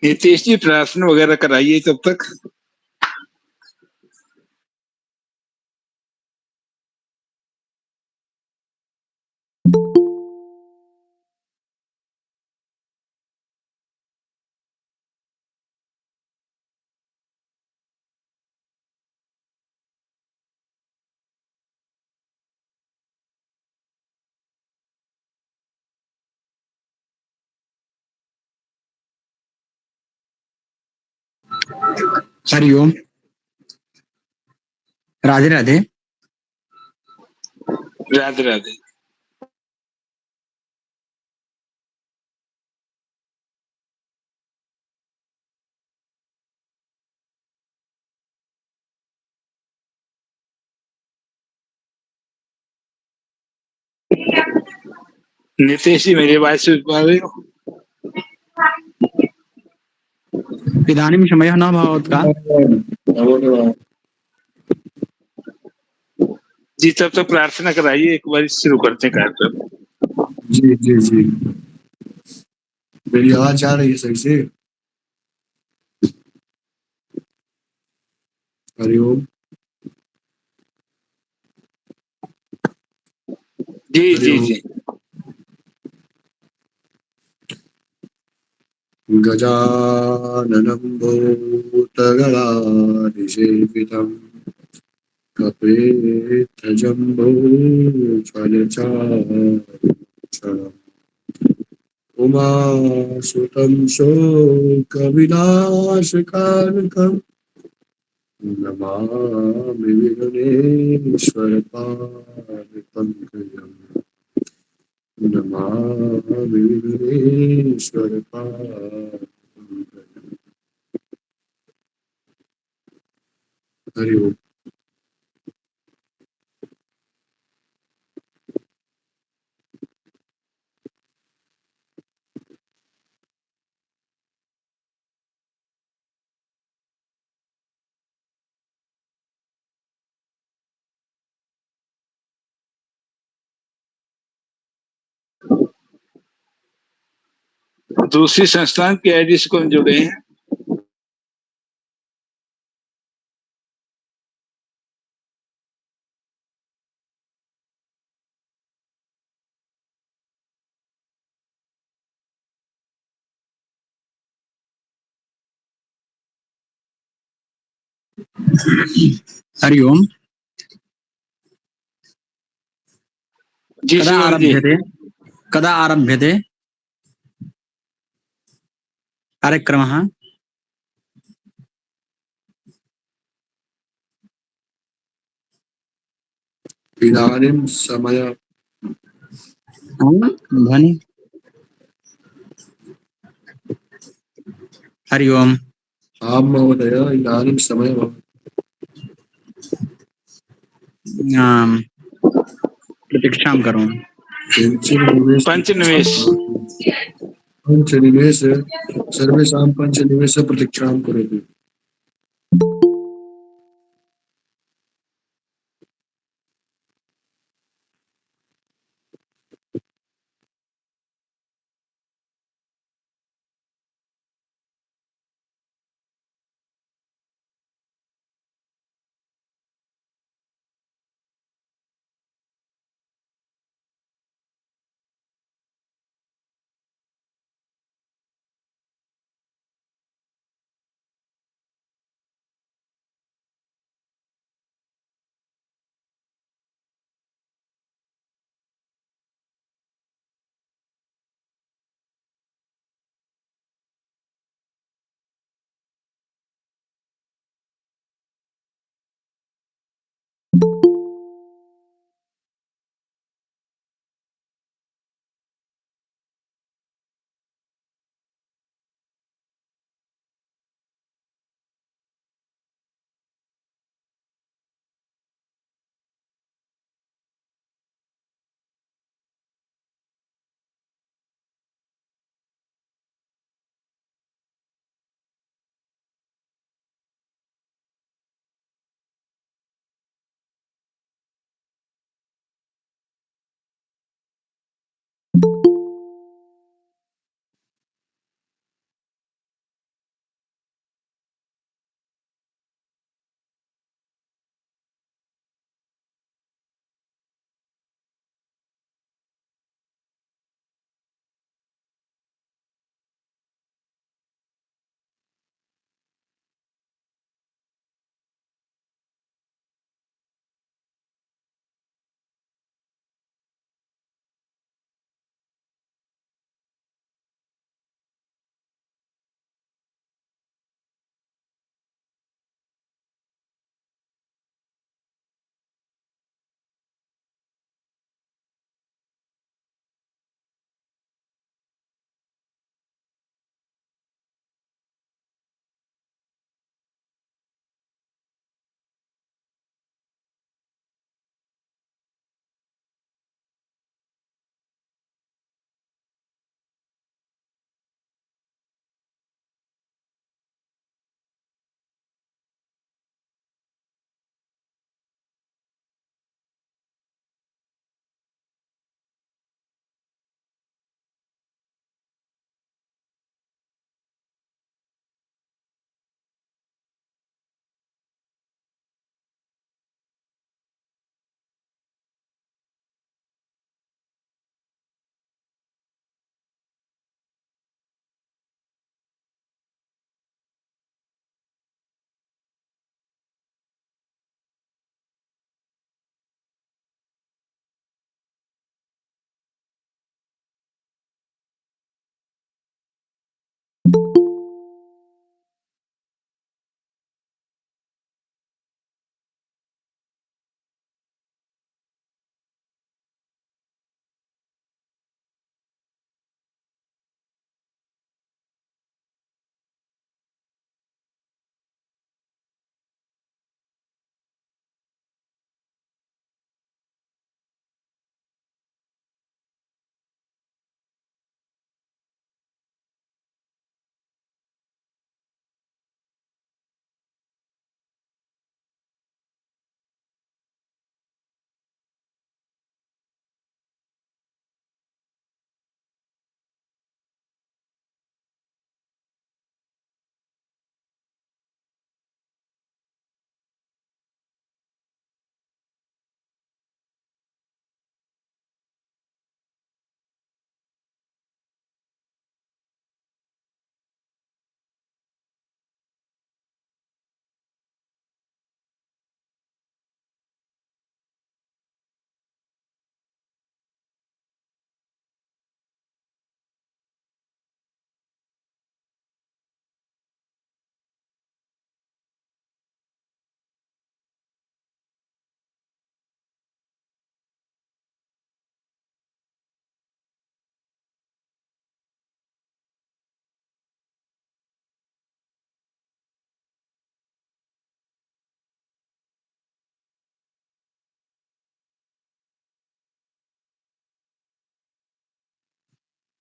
नितीश जी प्रार्थना वगैरह कराइए तब तक। हरिओम। राधे राधे। राधे राधे। नितीश जी मेरी आवाज सुन पा रहे हो? इदानीं समयः न भवत् का? जी तब तक प्रार्थना कराइए, एक बार शुरू करते हैं कार्यक्रम। जी जी जी, मेरी आवाज आ रही है सही से? हरिओम। जी जी हरिओम। जी। गजाननं भूतगणाधिसेवितं कपित्थजम्बूफलचारुभक्षणम् उमासुतं शोकविनाशकारकम् नमामि विघ्नेश्वरपादपङ्कजम्। नमामि विघ्नेश्वरपादपङ्कजम्। हरि ओम। दूसरी संस्थान के आईडी से कौन जुड़े हैं? हरिओम। जी कदा शिवम जी। आरभ्यते? कदा आरभ्यते कार्यक्रमः? इदानीं समय ध्वनि। हरिओम। आं महोदय, इदानीं समयः प्रतीक्षां करोमि। पंचनिवेश। पञ्चनिमेष सर्वेषां पञ्चनिमेष प्रतीक्षां करोतु।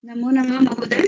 नमो नमः महोदय।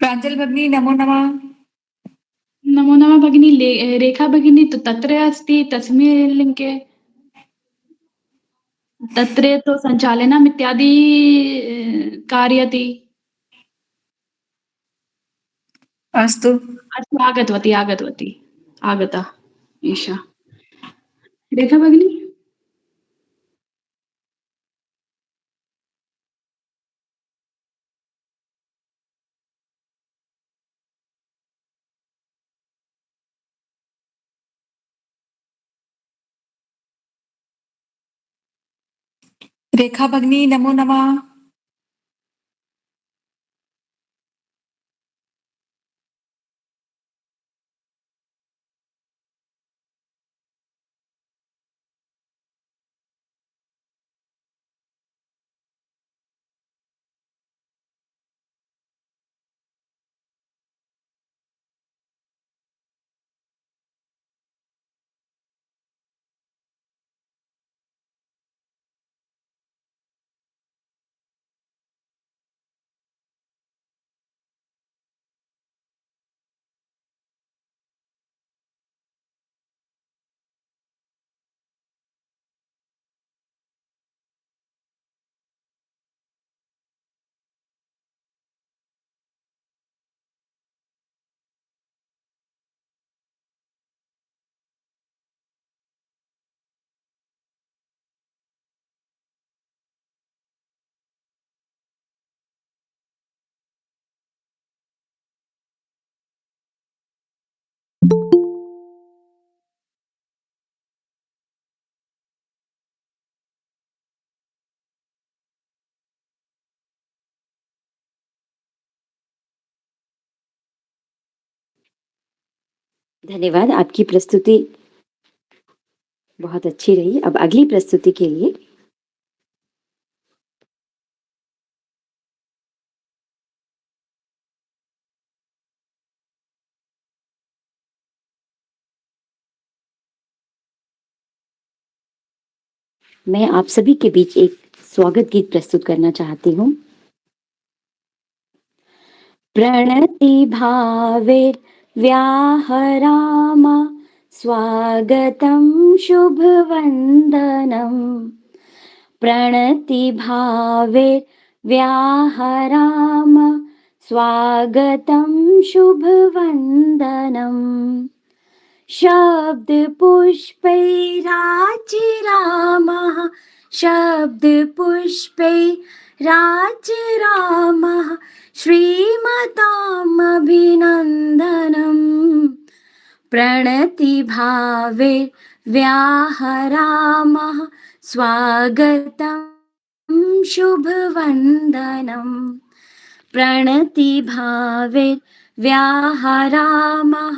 प्राञ्जल भगिनी नमो नमः। नमो नमः भगिनी। रेखा भगिनी तु तत्र अस्ति तस्मिन् लिङ्के। तत्र तु सञ्चालनम् इत्यादि कारयति। अस्तु। अस्तु, आगतवती आगता एषा रेखा भगिनी। रेखा भगिनी नमो नमः। धन्यवाद। आपकी प्रस्तुति बहुत अच्छी रही। अब अगली प्रस्तुति के लिए मैं आप सभी के बीच एक स्वागत गीत प्रस्तुत करना चाहती हूँ। प्रणति भावे व्याहराम स्वागतं शुभवन्दनम्। प्रणति भावे व्याहराम स्वागतं शुभवन्दनम्। शब्दपुष्पैराचिरामः शब्द पुष्पे राजरामः श्रीमतामभिनन्दनम् प्रणतिभावे व्याहरामः स्वागतं शुभवन्दनम् प्रणतिभावे व्याहरामः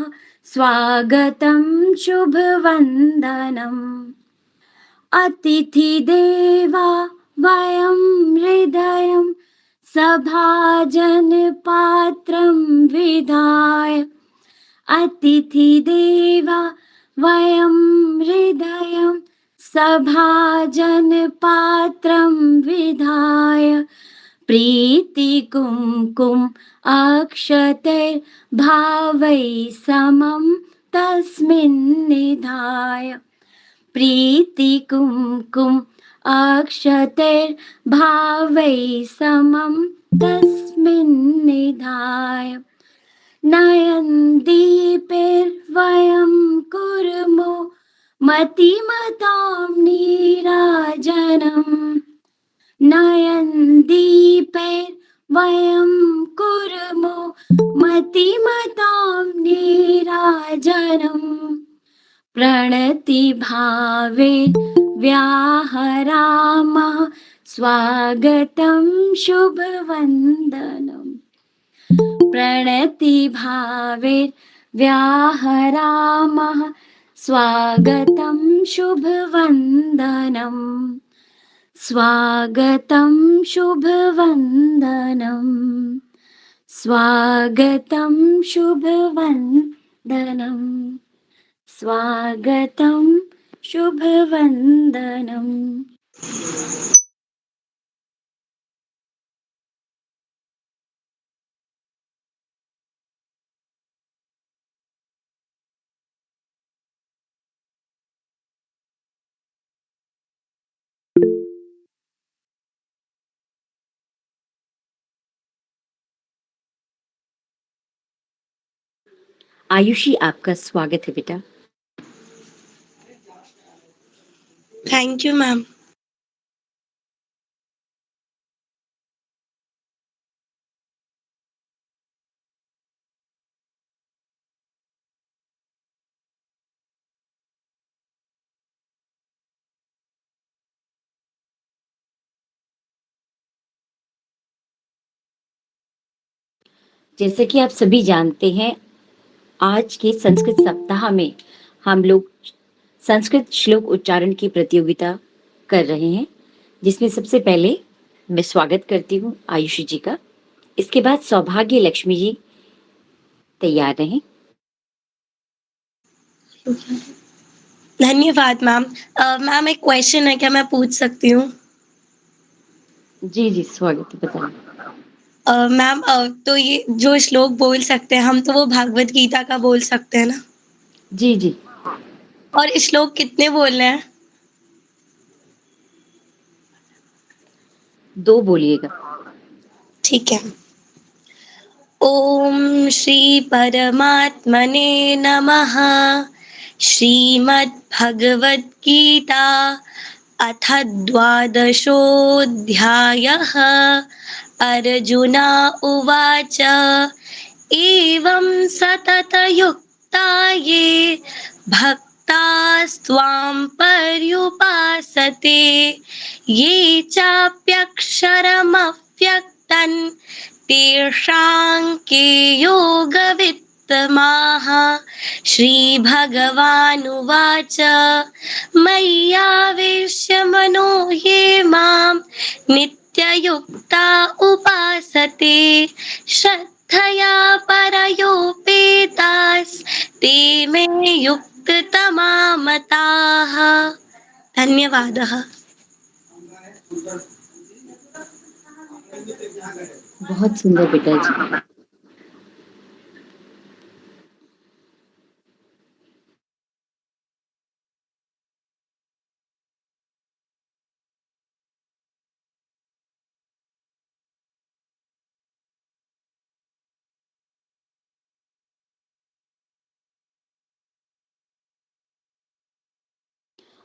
स्वागतं शुभवन्दनम् अतिथिदेवा वयं हृदयं सभाजनपात्रं विधाय अतिथिदेवा वयं हृदयं सभाजनपात्रं विधाय प्रीतिकुङ्कुम अक्षतैर्भावैः समं तस्मिन् निधाय प्रीतिकुङ्कुम अक्षतैर्भावैः समं तस्मिन् निधाय नयनदीपैर्वयं कुर्मो मतिमतां नीराजनम् नयनदीपैर्वयं कुर्मो मतिमतां नीराजनम् प्रणतिभावे व्याहरामः स्वागतं शुभवन्दनम् प्रणतिभावे व्याहरामः स्वागतं शुभवन्दनम् स्वागतं शुभवन्दनम् स्वागतं शुभवन्दनम् स्वागतं शुभवन्दनम्। आयुषी, आपका स्वागत है बेटा। Thank you ma'am. जैसे कि आप सभी जानते हैं, आज के संस्कृत सप्ताह में हम लोग संस्कृत श्लोक उच्चारण की प्रतियोगिता कर रहे हैं, जिसमें सबसे पहले मैं स्वागत करती हूँ आयुषी जी का। इसके बाद सौभाग्य लक्ष्मी जी तैयार रहें। धन्यवाद मैम। मैम एक क्वेश्चन है, क्या मैं पूछ सकती हूँ? जी जी, स्वागत है, बताइए। मैम तो ये जो श्लोक बोल सकते हैं हम, तो वो भागवत गीता का बोल सकते हैं ना? जी जी, और श्लोक कितने बोलने हैं? 2 बोलिएगा। ठीक है। ओम श्री परमात्मने नमः। श्रीमद्भगवद गीता अथ द्वादशोऽध्यायः। अर्जुना उवाच एवं सततयुक्ता ये भक्तास्त्वां पर्युपासते ये चाप्यक्षरमव्यक्तम् तेषां के योगवित्तमाः। श्रीभगवानुवाच मय्यावेश्य मनो ये मां नित्ययुक्ता उपासते श्रद्धया परयोपेतास्ते मे युक्ततमा मताः। धन्यवादः। बहुत सुंदर बेटा जी।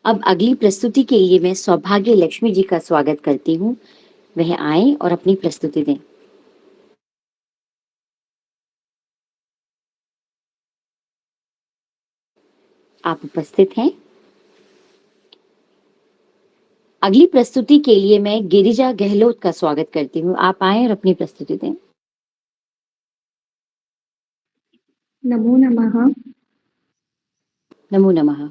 अब अगली प्रस्तुति के लिए मैं सौभाग्य लक्ष्मी जी का स्वागत करती हूँ। वह आए और अपनी प्रस्तुति दें। आप उपस्थित हैं? अगली प्रस्तुति के लिए मैं गिरिजा गहलोत का स्वागत करती हूँ। आप आए और अपनी प्रस्तुति दें। नमो नमः। नमो नमः।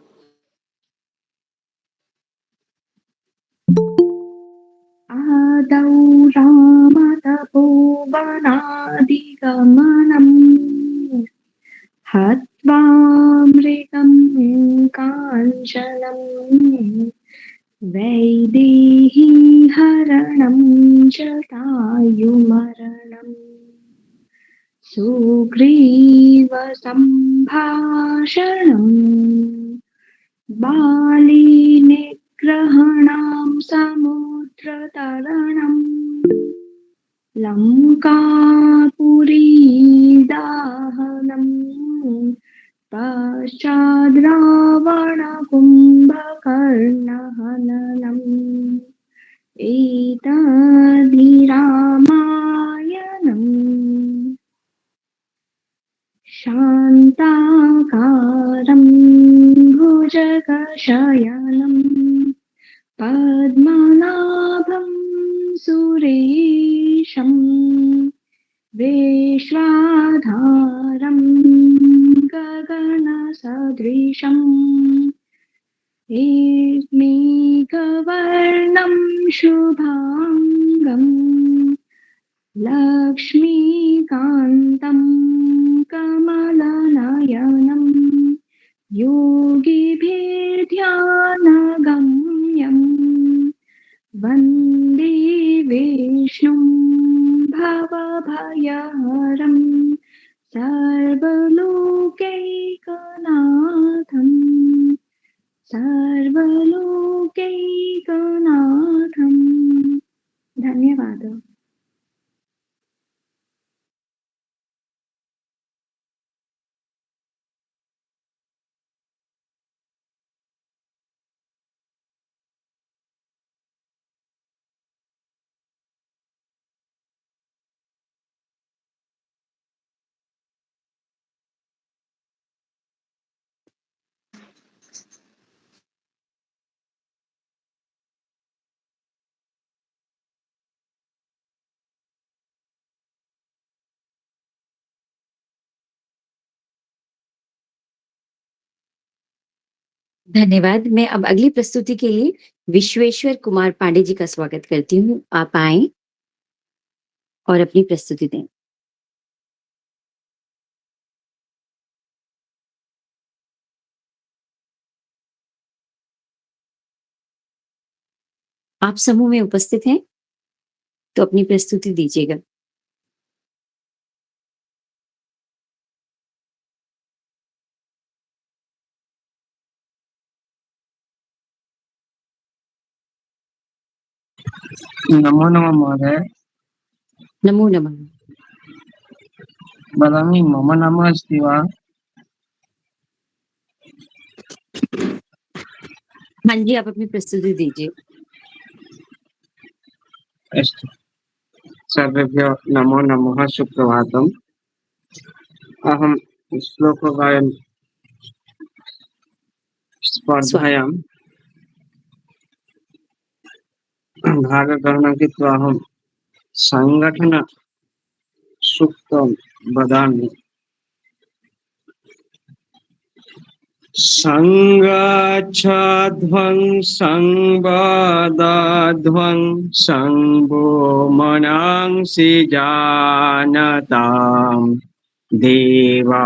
आदौ रामतपोवनादिगमनम् हत्वा मृगं काञ्चनम् वैदेही हरणं जटायुमरणम् सुग्रीव सम्भाषणम् बालीनिग्रहणां समुद्रतरणम् लङ्कापुरीदाहनम् पश्चाद्रावणकुम्भकर्णहननम् एतद्धि रामायणम् शान्ताकारं भुजगशयनं पद्मनाभं सुरेशं विश्वाधारं गगनसदृशम् मेघवर्णं शुभाङ्गम् लक्ष्मीकान्तं कमलनयनं योगिभिर्ध्यानगम्यं वन्दे विष्णुं भवभयहरं सर्वलोकैकनाथं। धन्यवाद। धन्यवाद। मैं अब अगली प्रस्तुति के लिए विश्वेश्वर कुमार पांडे जी का स्वागत करती हूँ। आप आए और अपनी प्रस्तुति दें। आप समूह में उपस्थित हैं तो अपनी प्रस्तुति दीजिएगा। नमो नमः महोदय। नमो नमः। वदामि मम नाम अस्ति वा? हाँ जी, आप अपनी प्रस्तुति दीजिए। अस्तु। सर्वेभ्यो नमो नमः। सुप्रभातम्। अहं श्लोकगायन स्पर्धायां भागग्रहणं कृत्वा अहं सङ्घटन सूक्तं वदामि। सङ्गच्छध्वं संवदध्वं संवो मनांसि जानतां देवा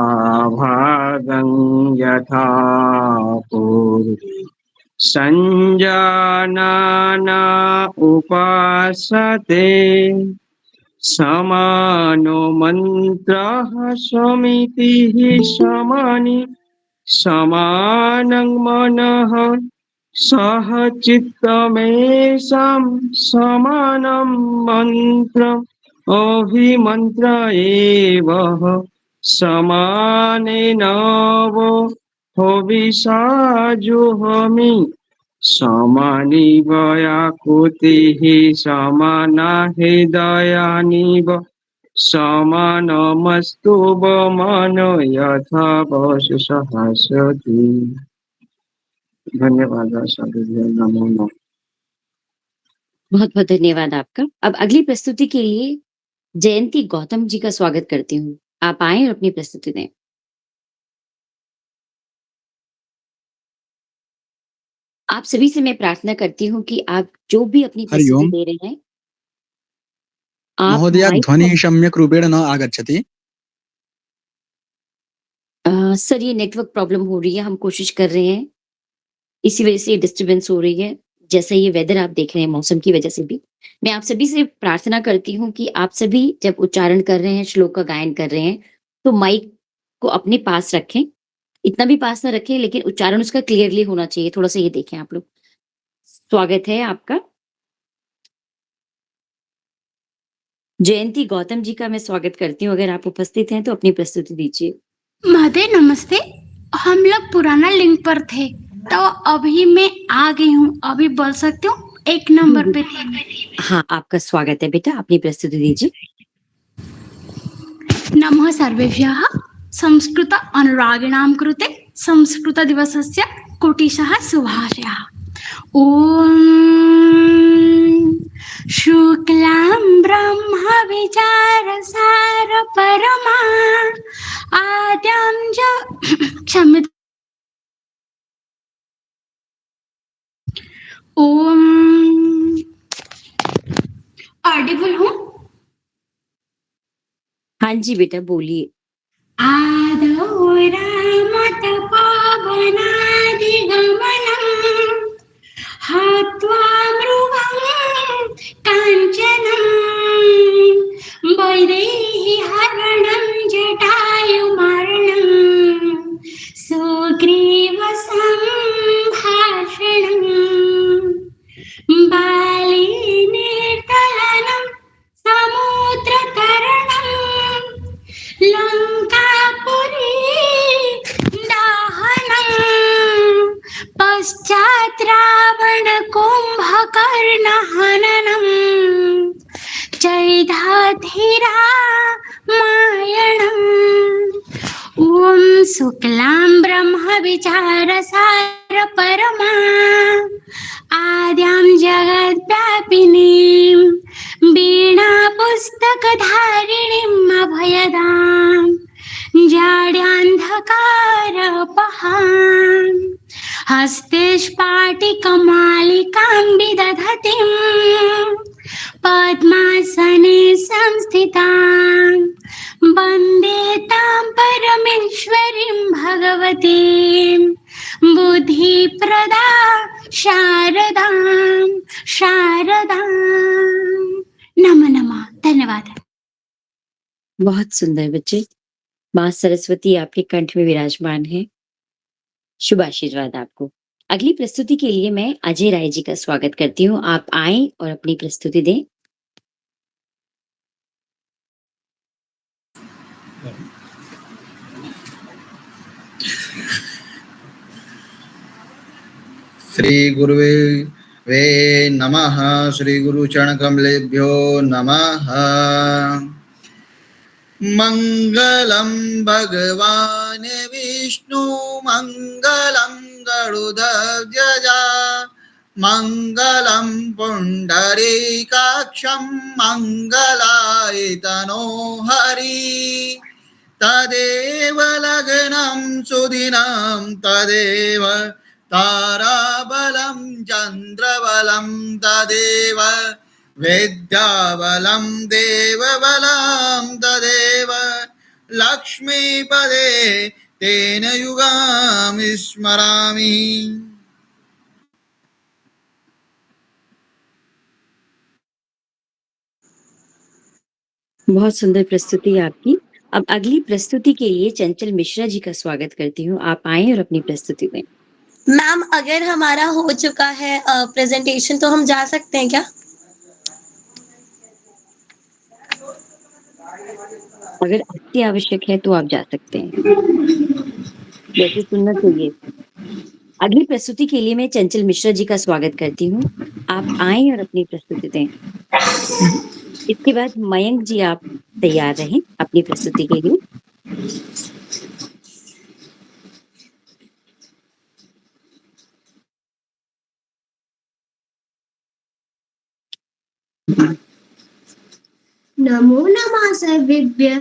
भागं यथा पूर्वे संजानना उपासते समानो मन्त्रः समितिः समानि समानं मनः सह चित्तमेषां समानं मन्त्रम् अभिमन्त्र एव समानेन वो हविषा जुहोमि समानिव आकृतिः समाना हृदयानिव समानमस्तु मन यथा सहस्रति। धन्यवाद साधुभ्यो नमो नमः। बहुत बहुत धन्यवाद आपका। अब अगली प्रस्तुति के लिए जयंती गौतम जी का स्वागत करती हूँ। आप आए और अपनी प्रस्तुति दें। आप सभी से मैं प्रार्थना करती हूँ कि आप जो भी अपनी प्रस्तुति हरिओम दे रहे हैं, आप महोदय माइक ध्वनिः सम्यक् रूपेण न आगच्छति। सर ये नेटवर्क प्रॉब्लम हो रही है, हम कोशिश कर रहे हैं, इसी वजह से डिस्टरबेंस हो रही है। जैसे ये वेदर आप देख रहे हैं, मौसम की वजह से भी मैं आप सभी से प्रार्थना करती हूँ कि आप सभी जब उच्चारण कर रहे हैं, श्लोक का गायन कर रहे हैं, तो माइक को अपने पास रखें। इतना भी पास ना रखें, लेकिन उच्चारण उसका क्लियरली होना चाहिए। थोड़ा सा ये देखें आप लोग। स्वागत है आपका। जयंती गौतम जी का मैं स्वागत करती हूँ। अगर आप उपस्थित हैं तो अपनी प्रस्तुति दीजिए। महोदय नमस्ते। हम लोग पुराना लिंक पर थे, तो अभी मैं आ गई हूँ। अभी बोल सकती हूँ? एक नंबर पे थी मैं। हाँ, आपका स्वागत है बेटा, अपनी प्रस्तुति दीजिए। नमः सर्वेभ्यः संस्कृत अनुरागिणां कृते संस्कृत दिवसस्य कोटिशः शुभाशयः। ॐ शुक्लां ब्रह्म विचारसार परमा आद्यां क्षम्यताम्। ओम ऑडिबल हूँ? हाँ जी बेटा, बोलिए। आदौ रामतपोवनादिगमनम् हत्वा मृगं काञ्चनं वैदेहीहरणं जटायुमरणं सुग्रीवसम्भाषणम् बालीनिर्तलनं समुद्रतरणं लङ्कापुरी दाहनं पश्चात् रावणकुम्भकर्णहननं चैधाधिरामायणम्। ॐ शुक्लां ब्रह्म विचारसार परमा आद्यां जगद्व्यापिनीं वीणा पुस्तकधारिणीम् अभयदां जाड्यान्धकारपहां हस्ते स्फाटिकमालिकां विदधतीं पद्मासने संस्थितां वन्दे तां परमेश्वरीं भगवतीं बुद्धिप्रदा शारदां शारदां। नमो नमः। धन्यवाद। बहुत सुंदर बच्चे। माँ सरस्वती आपके कंठ में विराजमान है। शुभ आशीर्वाद आपको। अगली प्रस्तुति के लिए मैं अजय राय जी का स्वागत करती हूँ। आप आए और अपनी प्रस्तुति दें। श्री गुरुवे वे नमः। श्री गुरु चरण कमलेभ्यो नमः। मंगलम भगवान विष्णु मंगलम गरुड़ध्वज मंगलम पुंडरीकाक्षं मंगलाय तनो हरि। तदेव लग्नं सुदिनं तदेव ताराबलं चन्द्रबलं तदेव विद्याबलं देवबलं तदेव लक्ष्मीपदे तेन युगां स्मरामि। बहुत सुंदर प्रस्तुति आपकी। अब अगली प्रस्तुति के लिए चंचल मिश्रा जी का स्वागत करती हूँ। आप आए और अपनी प्रस्तुति दें। मैम अगर हमारा हो चुका है प्रेजेंटेशन तो हम जा सकते हैं क्या? अगर अति आवश्यक है तो आप जा सकते हैं, वैसे सुनना चाहिए। अगली प्रस्तुति के लिए मैं चंचल मिश्रा जी का स्वागत करती हूँ। आप आएं और अपनी प्रस्तुति दें। इसके बाद मयंक जी आप तैयार रहें अपनी प्रस्तुति के लिए। नमो नमः सर्वेभ्यः।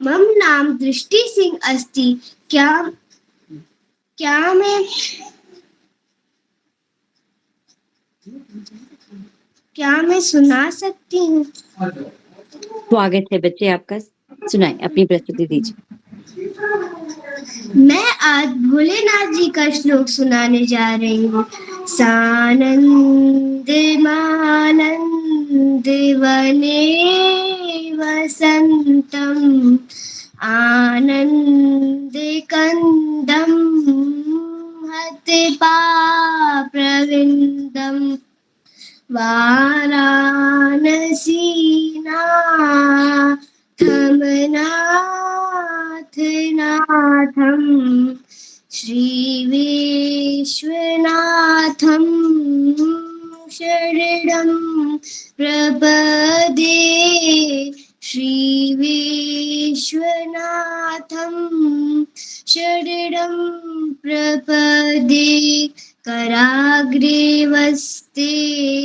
मम नाम दृष्टि सिंह अस्ति। क्या मैं सुना सकती हूँ? स्वागत है बच्चे आपका, सुनाएं अपनी प्रस्तुति दीजिए। मैं आज भोलेनाथ जी का श्लोक सुनाने जा रही हूँ। सानंद मानंद वने वसंतम आनंद कंदम हते पाप्रविंदम वाराणसीनाथ नाथम श्री विश्वनाथम शरणं प्रपदे। श्री विश्वनाथं शरणं प्रपदे। कराग्रे वस्ते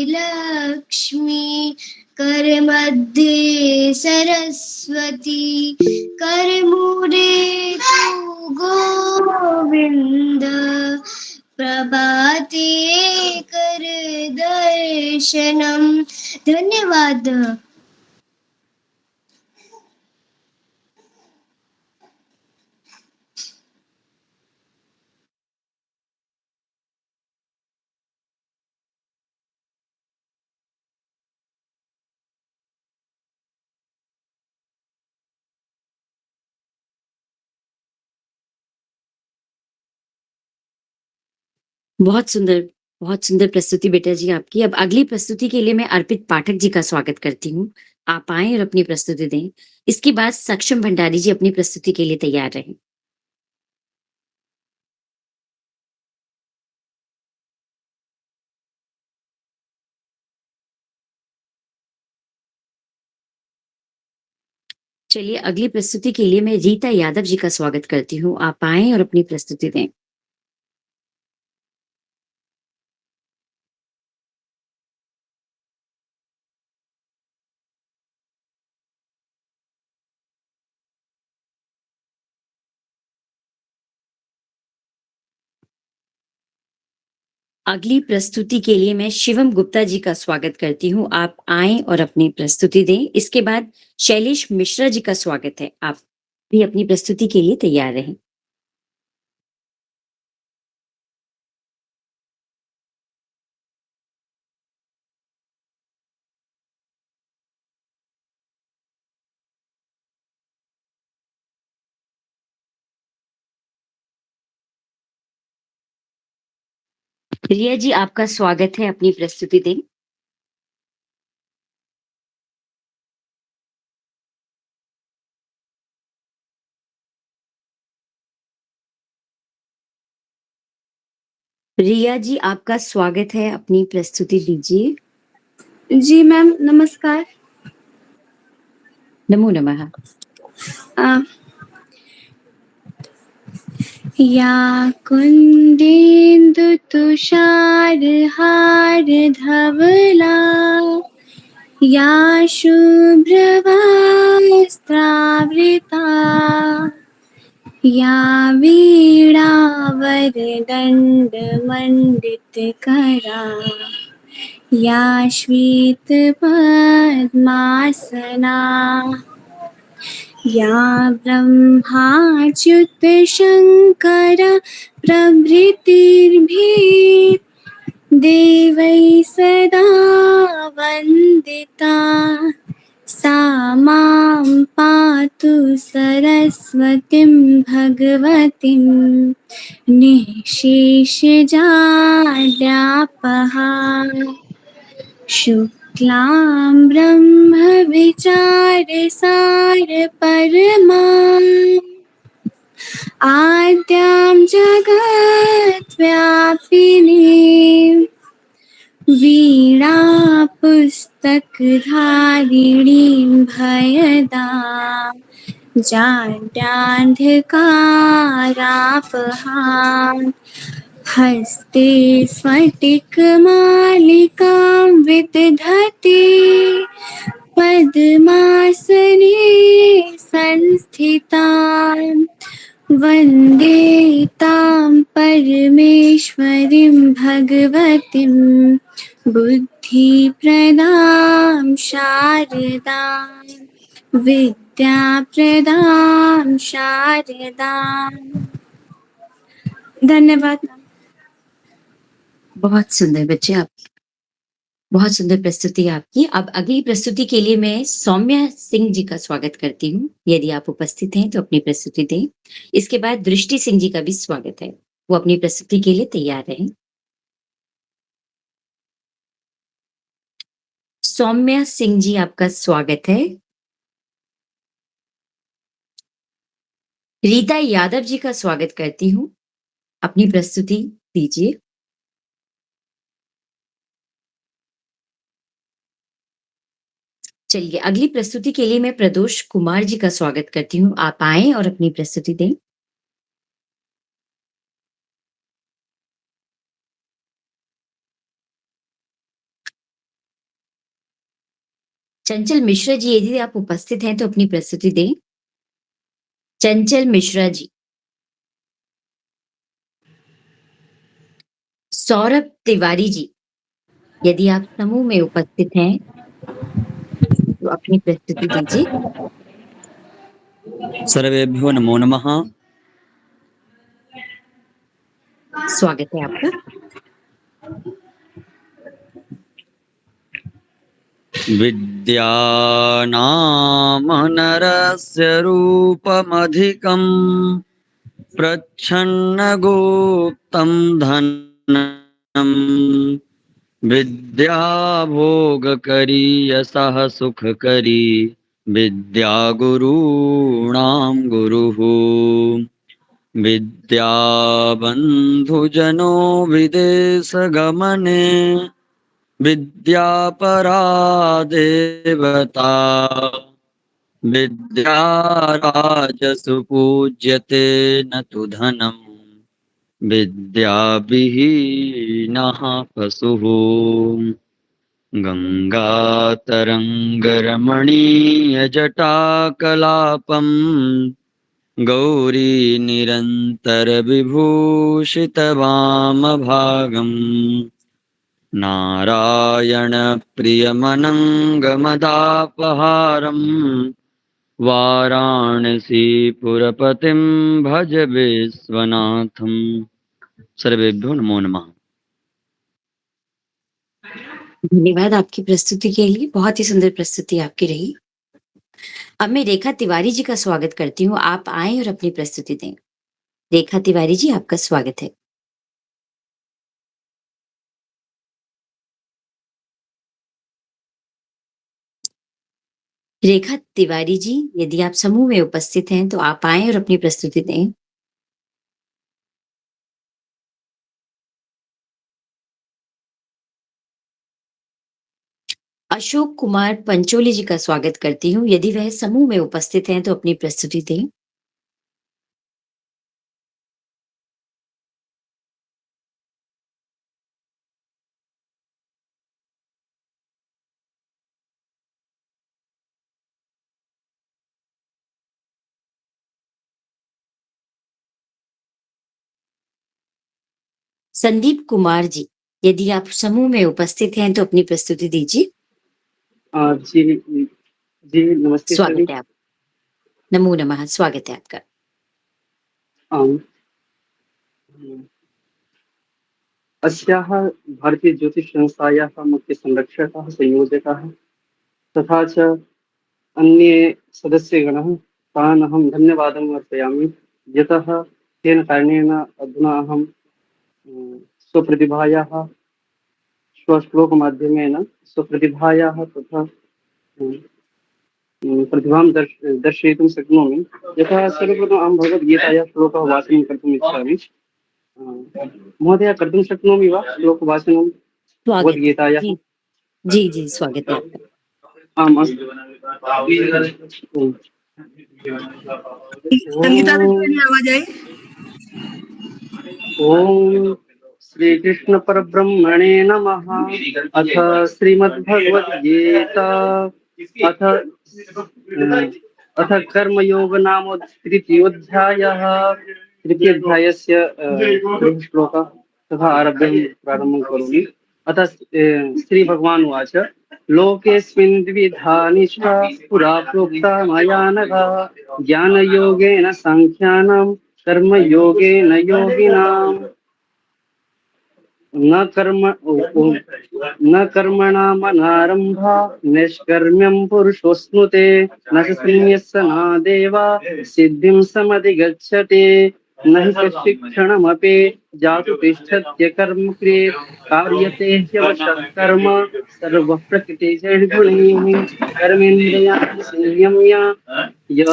लक्ष्मी करमध्ये सरस्वती करमूले तु गोविंद प्रभाते कर दर्शनम। धन्यवाद। बहुत सुंदर प्रस्तुति बेटा जी आपकी। अब अगली प्रस्तुति के लिए मैं अर्पित पाठक जी का स्वागत करती हूँ। आप आएं और अपनी प्रस्तुति दें। इसके बाद सक्षम भंडारी जी अपनी प्रस्तुति के लिए तैयार रहें। चलिए अगली प्रस्तुति के लिए मैं रीता यादव जी का स्वागत करती हूँ। आप आएं और अपनी प्रस्तुति दें। अगली प्रस्तुति के लिए मैं शिवम गुप्ता जी का स्वागत करती हूँ। आप आएं और अपनी प्रस्तुति दें। इसके बाद शैलेश मिश्रा जी का स्वागत है। आप भी अपनी प्रस्तुति के लिए तैयार रहें। रिया जी आपका स्वागत है, अपनी प्रस्तुति दें। रिया जी आपका स्वागत है, अपनी प्रस्तुति दीजिए। जी मैम नमस्कार। नमो नमः। या कुंदेन्दु तुषार हार धवला या शुभ्रवस्त्रावृता या वीणावर दंड मंडित करा या श्वेत पद्मासना या ब्रह्माच्युत शंकर प्रभृतिर्भिः देवैः सदा वन्दिता सा मां पातु सरस्वतीं भगवतीं निःशेषजाड्यापहा। शुक्लां ब्रह्म विचार सार परमा आद्यां जगत् वीणा पुस्तकधारिणीं भयदां जाड्यान्धकारापहां हस्ते स्फटिकमालिकां विदधति पद्मासने संस्थितां वन्दे तां परमेश्वरीं भगवतीं बुद्धिप्रदां शारदां विद्याप्रदां शारदां। धन्यवाद। बहुत सुंदर बच्चे, आप बहुत सुंदर प्रस्तुति आपकी। अब अगली प्रस्तुति के लिए मैं सौम्या सिंह जी का स्वागत करती हूँ। यदि आप उपस्थित हैं तो अपनी प्रस्तुति दें। इसके बाद दृष्टि सिंह जी का भी स्वागत है, वो अपनी प्रस्तुति के लिए तैयार रहें। सौम्या सिंह जी, आपका स्वागत है। रीता यादव जी का स्वागत करती हूँ, अपनी प्रस्तुति दीजिए। चलिए, अगली प्रस्तुति के लिए मैं प्रदोष कुमार जी का स्वागत करती हूँ। आप आएं और अपनी प्रस्तुति दें। चंचल मिश्रा जी, यदि आप उपस्थित हैं तो अपनी प्रस्तुति दें। चंचल मिश्रा जी। सौरभ तिवारी जी, यदि आप समूह में उपस्थित हैं तो अपनी प्रस्तुति दीजिए। सर्वेभ्यो नमो नमः। स्वागत है आपका। विद्यानामनरस्य रूपमधिकं प्रच्छन्नगुप्तं धनम् विद्या भोगकरी यशः सुखकरी विद्या गुरूणां गुरुः विद्या बन्धुजनो विदेशगमने विद्या परा देवता विद्या राजसु पूज्यते न तु धनम् विद्या विहीनः पशुः गङ्गातरङ्गरमणीयजटाकलापम् गौरी निरन्तरविभूषितवामभागम् नारायणप्रियमनङ्गमदापहारम् वाराणसीपुरपतिं भज विश्वनाथम्। सर्वेभ्यो नमो नमः। धन्यवाद आपकी प्रस्तुति के लिए, बहुत ही सुंदर प्रस्तुति आपकी रही। अब मैं रेखा तिवारी जी का स्वागत करती हूँ। आप आएं और अपनी प्रस्तुति दें। रेखा तिवारी जी, आपका स्वागत है। रेखा तिवारी जी, यदि आप समूह में उपस्थित हैं तो आप आएं और अपनी प्रस्तुति दें। अशोक कुमार पंचोली जी का स्वागत करती हूँ। यदि वह समूह में उपस्थित हैं तो अपनी प्रस्तुति दें। संदीप कुमार जी, यदि आप समूह में उपस्थित हैं तो अपनी प्रस्तुति दीजिए। जी जी, नमस्ते। स्वागत है आप। नमो नमः, स्वागत है आपका। अस्याः भारतीय ज्योतिष संस्थायाः मुख्य संरक्षकः संयोजकः तथा च अन्ये सदस्यगणः तान् अहं धन्यवादम् अर्पयामि, यतः तेन कारणेन अधुना अहं स्वप्रतिभायाः स्वश्लोकमाध्यमेन स्वप्रतिभायाः तथा प्रतिभां दर्शयितुं शक्नोमि। यथा सर्वप्रथमम् अहं भगवद्गीतायाः श्लोकः वाचनं कर्तुम् इच्छामि। महोदय कर्तुं शक्नोमि वा श्लोकभाषणं स्वागत भगवद्गीतायाः? जी जी जी स्वागत है आपका। आम् अस्तु। संगीता दीदी की आवाज आई? ओम श्री कृष्ण परब्रह्मणे नमः। अथ श्रीमद्भगवद्गीता अथ कर्मयोग नाम तृतीयोऽध्यायः। तृतीयोऽध्यायस्य श्लोकः तथा आरभ्य प्रारम्भं करोमि। अतः श्री भगवान् उवाच लोकेऽस्मिन् द्विविधा निष्ठा पुरा प्रोक्ता मया नघ ज्ञानयोगेन साङ्ख्यानां कर्मयोगेन योगिनाम् न कर्मणामनारम्भा निष्कर्म्यं पुरुषोऽश्नुते न च शृण्यस्य न देवा सिद्धिं समधिगच्छति न हि कश्चिक्षणमपि जातु तिष्ठत्य कर्म क्रियेत् कार्यते ह्यवशः कर्म सर्वः प्रकृतिजैर्गुणैः कर्मेन्द्रियाणि संयम्य य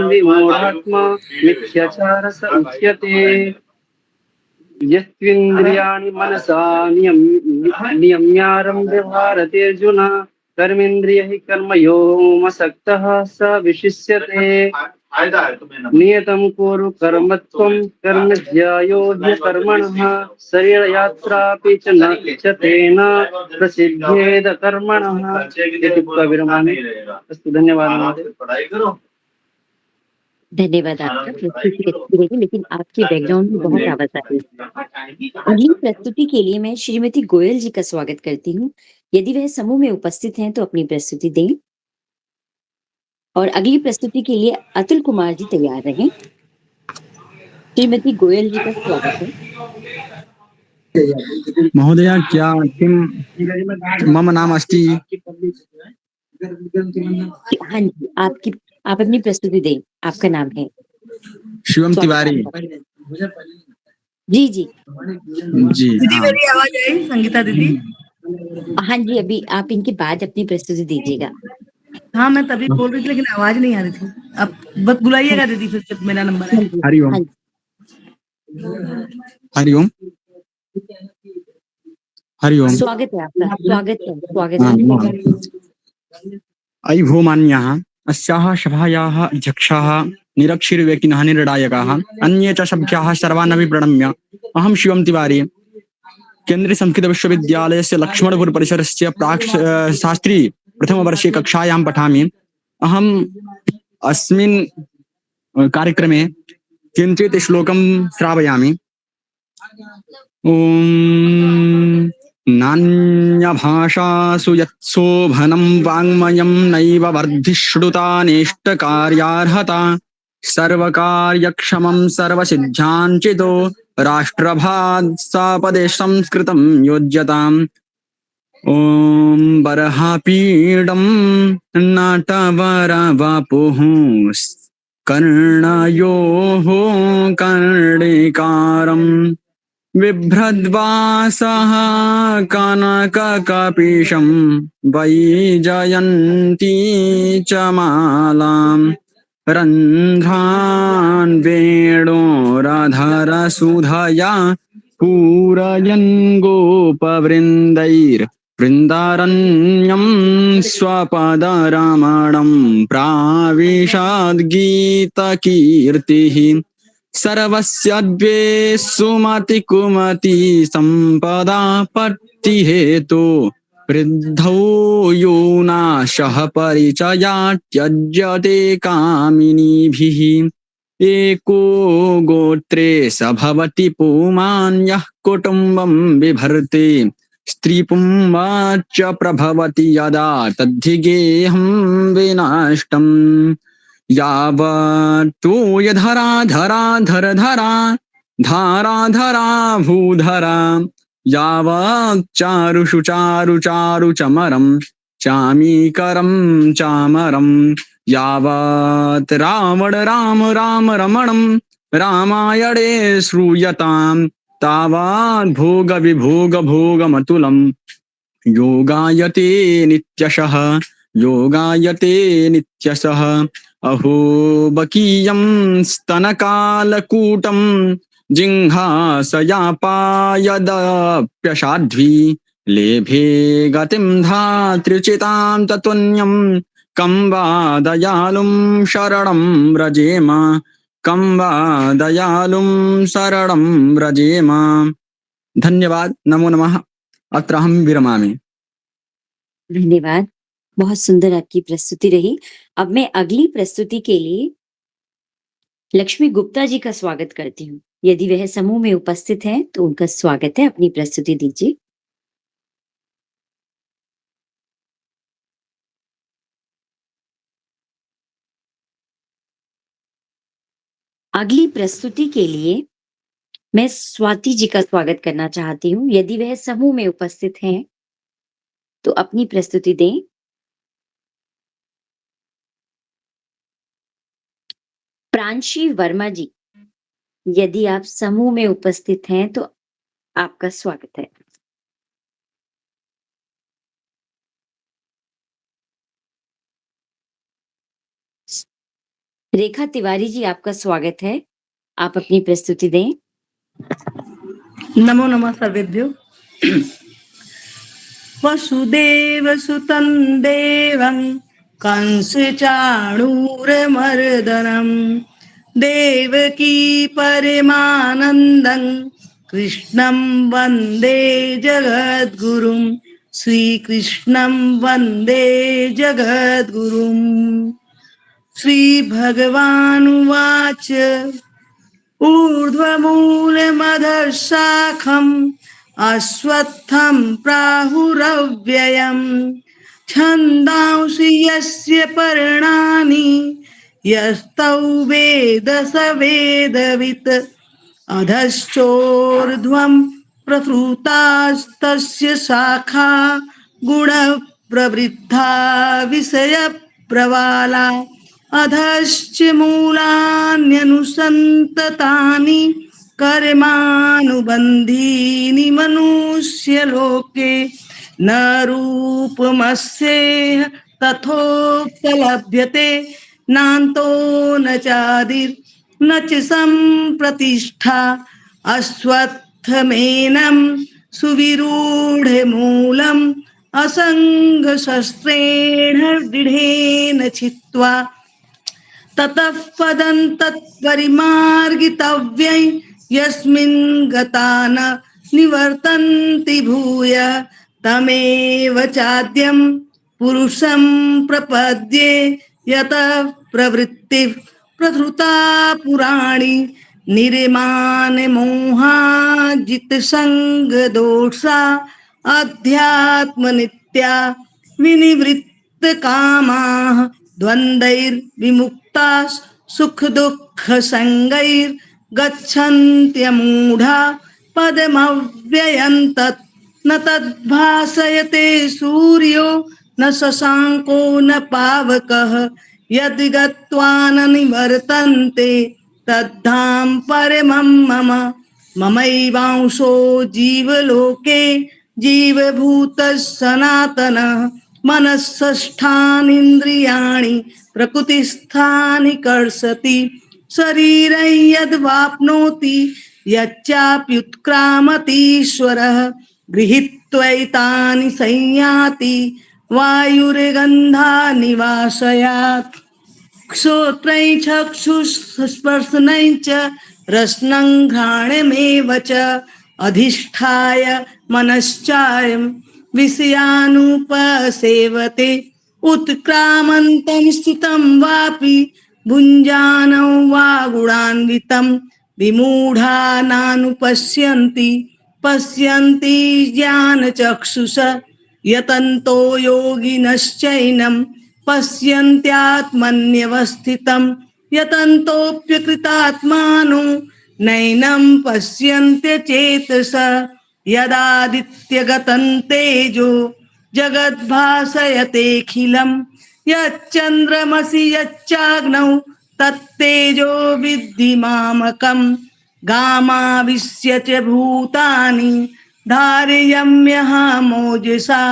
विमूढात्मा मिथ्याचारः स उच्यते। यस्त्विन्द्रियाणि मनसा नियम्यारम्भे भारते अर्जुन कर्मेन्द्रियैः कर्मयोगमसक्तः स विशिष्यते। नियतं कुरु कर्म त्वं कर्म ज्यायो ह्यकर्मणः शरीरयात्रापि च न च तेन प्रसिद्ध्येद कर्मणः इति उक्त्वा विरमामि। अस्तु, धन्यवादः महोदय। धन्यवाद आपका। प्रस्तुति अच्छी रही, लेकिन आपके बैकग्राउंड में बहुत आवाज आ रही है। अगली प्रस्तुति के लिए मैं श्रीमती गोयल जी का स्वागत करती हूँ। यदि वह समूह में उपस्थित हैं तो अपनी प्रस्तुति दें। और अगली प्रस्तुति के लिए अतुल कुमार जी तैयार रहें। श्रीमती गोयल जी का स्वागत है। महोदय क्या किं मम नाम अस्ति? हाँ जी, आप अपनी प्रस्तुति दें। आपका नाम है शिवम तिवारी। जी जी जी। दीदी मेरी आवाज आई? संगीता दीदी? हाँ जी, अभी आप इनके बाद अपनी प्रस्तुति दीजिएगा। हाँ, मैं तभी बोल रही थी लेकिन आवाज नहीं आ रही थी। अब बस बुलाइएगा दीदी, फिर जब मेरा नंबर है। हरिओम। हरिओम। हरिओम। स्वागत है आपका। स्वागत है। अयि भूमान्याः अस्याः सभायाः अध्यक्षाः निरक्षरव्यक्तिनः निर्णायकाः अन्ये च सभ्याः सर्वानपि प्रणम्य अहं शिवम तिवारी केन्द्रीय संस्कृत विश्वविद्यालयस्य लक्ष्मणपुर परिसरस्य प्राक् शास्त्री प्रथमवर्षे कक्षायां पठामि। अहम् अस्मिन् कार्यक्रमे किञ्चित् श्लोकं श्रावयामि। ॐ नान्यभाषासु यत्सोभनं वाङ्मयं नैव वर्धिश्रुतानेष्टकार्यार्हता सर्वकार्यक्षमं सर्वसिद्ध्याञ्चितो राष्ट्रभात् सपदे संस्कृतं योज्यताम्। ॐ बर्हापीडं नटवरवपुः कर्णयोः कर्णिकारम् बिभ्रद्वासः कनककपीशं वैजयन्ती च मालाम् रन्ध्रान् वेणोरधरसुधया पूरयन् गोपवृन्दैर्वृन्दारण्यं स्वपदरमणं प्राविशद्गीतकीर्तिः सर्वस्य द्वे सुमति कुमति संपदा पत्तिहेतु वृद्धौ यूनाशः परिचया त्यज्यते कामिनीभिः एको गोत्रे स भवति पुमान् यः कुटुम्बं बिभर्ति स्त्रीपुंवाच प्रभवति यदा तद्धिगेहं विनष्टम् यावत्तु यधरा धरा धर धरा धारा धरा भूधरा यावत् चारुषु चारु चारु चमरं चामीकरं चामरं यावत् रावण राम राम रमणं रामायणे श्रूयतां तावत् भोग विभोग भोगमतुलं योगायते नित्यशः अहो बकीयं स्तनकालकूटं जिह्वासयापायदप्यशाध्वी लेभे गतिं धातृचितां ततुन्यं कं वा दयालुं शरणं व्रजेम कं वा दयालुं शरणं व्रजेम। धन्यवाद। नमो नमः। अत्र अहं विरमामि। धन्यवाद, बहुत सुंदर आपकी प्रस्तुति रही। अब मैं अगली प्रस्तुति के लिए लक्ष्मी गुप्ता जी का स्वागत करती हूँ। यदि वह समूह में उपस्थित हैं तो उनका स्वागत है, अपनी प्रस्तुति दीजिए। अगली प्रस्तुति के लिए मैं स्वाति जी का स्वागत करना चाहती हूँ। यदि वह समूह में उपस्थित हैं तो अपनी प्रस्तुति दें। प्रांशी वर्मा जी, यदि आप समूह में उपस्थित हैं तो आपका स्वागत है। रेखा तिवारी जी, आपका स्वागत है, आप अपनी प्रस्तुति दें। नमो नमः सर्वेभ्यो। वसुदेव सुतं देवं कंस चाणूरमर्दनं देवकी परमानन्दं कृष्णं वन्दे जगद्गुरुं श्रीकृष्णं वन्दे जगद्गुरुं। श्रीभगवानुवाच ऊर्ध्वमूलमधःशाखम् अश्वत्थं प्राहुरव्ययम् छन्दांसि यस्य पर्णानि यस्तौ वेद स वेदवित् अधश्चोर्ध्वं प्रसृतास्तस्य शाखा गुणप्रवृद्धा विषयप्रवाला अधश्च मूलान्यनुसन्ततानि कर्मानुबन्धीनि मनुष्यलोके न रूपमस्येह तथोपलभ्यते नान्तो न चादिर्न च सम्प्रतिष्ठा अश्वत्थमेनं सुविरूढमूलम् असङ्गशस्त्रेण दृढेन छित्त्वा ततः पदं तत्परिमार्गितव्यै यस्मिन् गता न निवर्तन्ति भूय तमेव चाद्यं पुरुषं प्रपद्ये यतः प्रवृत्तिः प्रसृता पुराणी निर्मानमोहाजितसङ्गदोषा अध्यात्मनित्या विनिवृत्तकामाः द्वन्द्वैर्विमुक्ता सुखदुःखसङ्गैर्गच्छन्त्यमूढा पदमव्ययं तत् न तद्भासयते सूर्यो न शशाङ्को न पावकः यद्गत्वा न निवर्तन्ते तद्धाम परमं मम ममैवांशो जीवलोके जीवभूतः सनातनः मनःषष्ठानीन्द्रियाणि प्रकृतिस्थानि कर्षति शरीरं यद्वाप्नोति यच्चाप्युत्क्रामतीश्वरः गृहीत्वैतानि संयाति वायुर्गन्धानि वाशयात् श्रोत्रैः चक्षुस्पर्शनैः च रसनं घ्राणमेव च अधिष्ठाय मनश्चायं विषयानुपसेवते उत्क्रामन्तं स्थितं वापि भुञ्जानं वा गुणान्वितं विमूढा नानुपश्यन्ति पश्यन्ति ज्ञानचक्षुषा यतन्तो योगिनश्चैनं पश्यन्त्यात्मन्यवस्थितं यतन्तोऽप्यकृतात्मानो नैनं पश्यन्त्यचेतसा यदादित्यगतं तेजो जगद्भासयतेऽखिलं यच्चन्द्रमसि यच्चाग्नौ तत्तेजो विद्धि मामकं गामाविश्य च भूतानि धारयम्यहमोजसा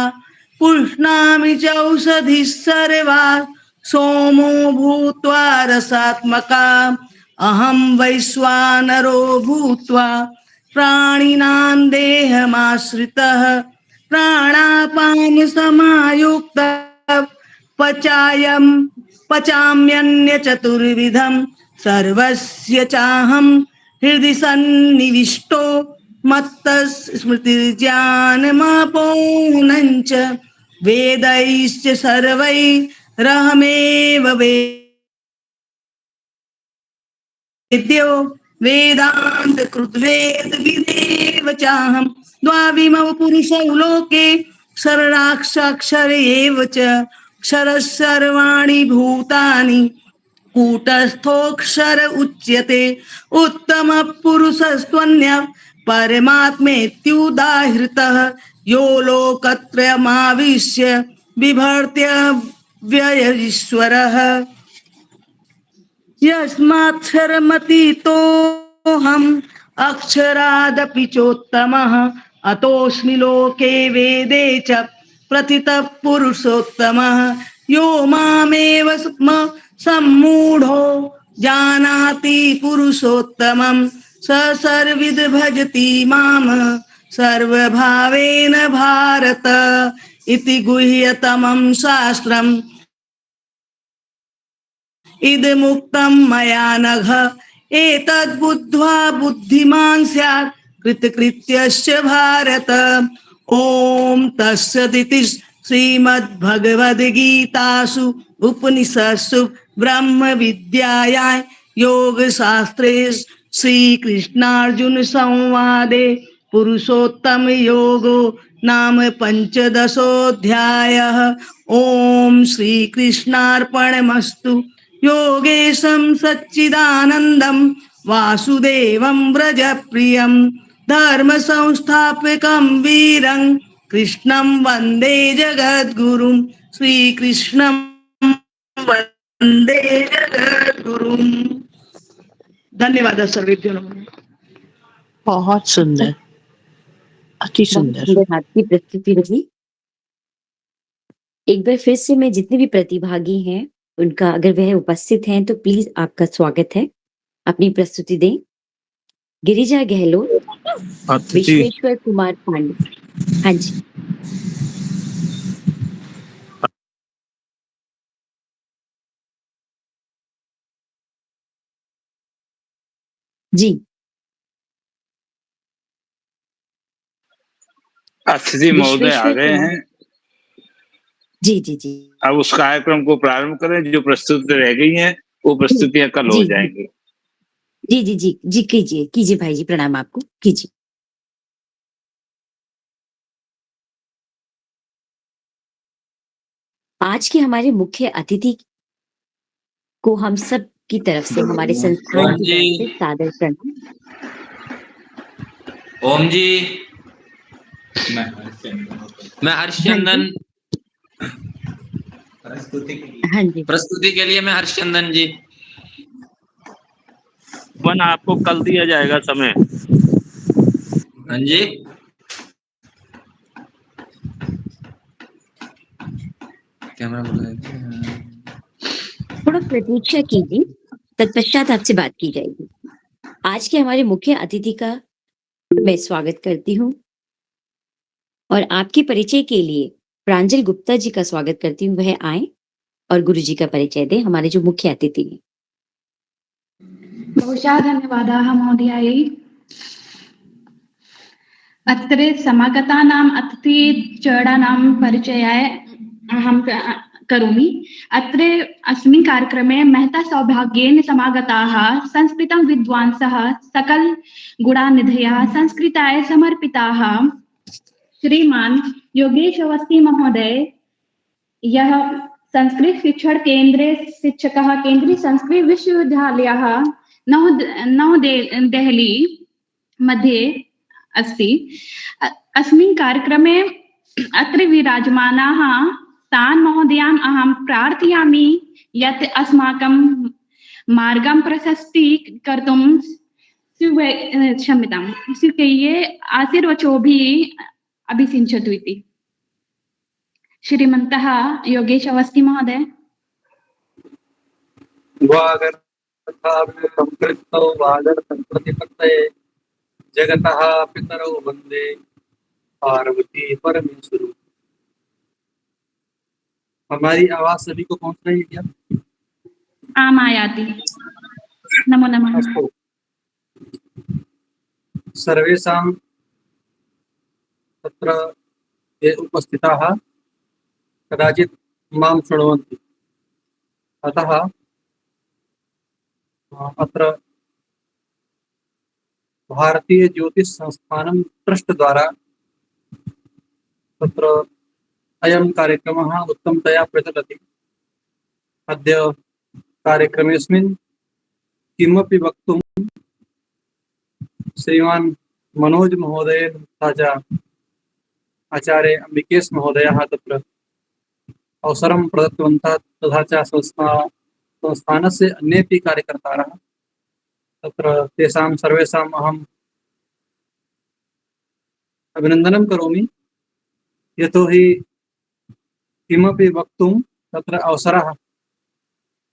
पुष्णामि च औषधिः सर्वा सोमो भूत्वा रसात्मका अहं वैश्वानरो भूत्वा प्राणिनां देहमाश्रितः प्राणापान समायुक्तः पचाम्यन्य चतुर्विधं सर्वस्य चाहं हृदि सन्निविष्टो मत्तस्मृतिर्ज्ञानमापोऽनञ्च वेदैश्च सर्वैरहमेव वेद्यो वेदांत कृद्वेद विदेव चाहं द्वाविमौ पुरुषौ लोके क्षरराक्षर एव च क्षरः सर्वाणि भूतानि कूटस्थोऽक्षर उच्यते उत्तम पुरुषस्त्वन्यः परमात्मेत्युदाहृतः यो लोकत्रयमाविश्य बिभर्त्य व्ययीश्वरः यस्माक्षरमतीतोऽहम् अक्षरादपि चोत्तमः अतोऽस्मि लोके वेदे च प्रथितः पुरुषोत्तमः यो मामेव सम्मूढो जानाति पुरुषोत्तमं स सर्वविद भजति माम सर्वभावेन भारत इति गुह्यतमं शास्त्रम् इदमुक्तं मया नघ एतद्बुद्ध्वा बुद्धिमान् स्यात् कृतकृत्यश्च भारत ओम तस्सदिति श्रीमद्भगवद्गीतासु उपनिषत्सु ब्रह्म विद्यायां योगशास्त्रे श्रीकृष्णार्जुन संवादे पुरुषोत्तम योगो नाम पंचदशोऽध्यायः। ओम श्रीकृष्णार्पणमस्तु। योगेशं सच्चिदानन्दं वासुदेवं व्रजप्रियं धर्म संस्थापकं वीरं कृष्णं वन्दे जगद्गुरुं श्रीकृष्णं वन्दे जगद्गुरुं। धन्यवाद सर्वेभ्यो नमः। बहुत सुंदर, अति सुंदर। आपकी प्रस्तुति रही। एक बार फिर से मैं जितने भी प्रतिभागी हैं उनका, अगर वह उपस्थित हैं तो प्लीज आपका स्वागत है। अपनी प्रस्तुति दें। गिरिजा गहलोत, विश्वेश्वर कुमार पांडे। हाँ जी। जी अतिथि महोदय आ गए हैं। जी जी जी। अब उस कार्यक्रम को प्रारंभ करें। जो प्रस्तुति रह गई हैं वो प्रस्तुतियां कल हो जाएंगी। जी जी जी जी कीजिए कीजिए भाई जी, प्रणाम आपको, कीजिए। आज के हमारे मुख्य अतिथि को हम सब की तरफ से, हमारे संस्थान की तरफ से सादर प्रणाम। ओम जी। मैं हर्षचंदन। हाँ जी। प्रस्तुति के लिए मैं हर्षचंदन जी। वन आपको कल दिया जाएगा समय। हाँ जी। कैमरा बुलाया। थोड़ा प्रतीक्षा कीजिए, तत्पश्चात आपसे बात की जाएगी। आज के हमारे मुख्य अतिथि का मैं स्वागत करती हूँ और आपके परिचय के लिए प्रांजल गुप्ता जी का स्वागत करती हूँ। वह आए और गुरु जी का परिचय दें, हमारे जो मुख्य अतिथि हैं। बहुशः धन्यवादाः महोदयायै। अत्र समागतानाम् अतिथिचरणानां परिचयाय अहं करोमि। अत्र अस्मिन् कार्यक्रमे महता सौभाग्येन समागताः संस्कृतं विद्वांसः सकल गुणानिधयः संस्कृताय समर्पिताः श्रीमान योगेश अवस्थी महोदय, यह संस्कृत शिक्षण केंद्रे शिक्षकः केंद्रीय संस्कृत विश्वविद्यालयः नवदेहली मध्ये अस्ति। अस्मिन् कार्यक्रमे अत्र विराजमानाः तान् महोदयान् अहं प्रार्थयामि यत् अस्माकं मार्गं प्रशस्तीकर्तुं क्षम्यतां स्वीक्रिये आशीर्वचोभिः अभिषिञ्चतु इति। श्रीमन्तः योगेश अवस्थी महोदय। वागर्थाविसंपृक्तौ वागर्थप्रतिपत्तये जगतः पितरौ वन्दे पार्वती परमेश्वरौ। हमारी आवाज सभी को पहुंच रही है क्या? आम आयाति। नमो नमः। अस्तु। सर्वेषां तत्र ये उपस्थिताः कदाचित् मां शृण्वन्ति, अतः अत्र भारतीय ज्योतिष संस्थानं ट्रस्ट द्वारा तत्र अयं कार्यक्रमः उत्तमतया प्रचलति। अद्य कार्यक्रमेऽस्मिन् किमपि वक्तुं श्रीमान् मनोज महोदयेन तथा च आचार्य अम्बिकेश महोदयः तत्र अवसरं प्रदत्तवन्तः, तथा च संस्थानस्य अन्येपि कार्यकर्तारः तत्र तेषां सर्वेषाम् अहम् अभिनन्दनं करोमि, यतोहि किमपि वक्तुं तत्र अवसरः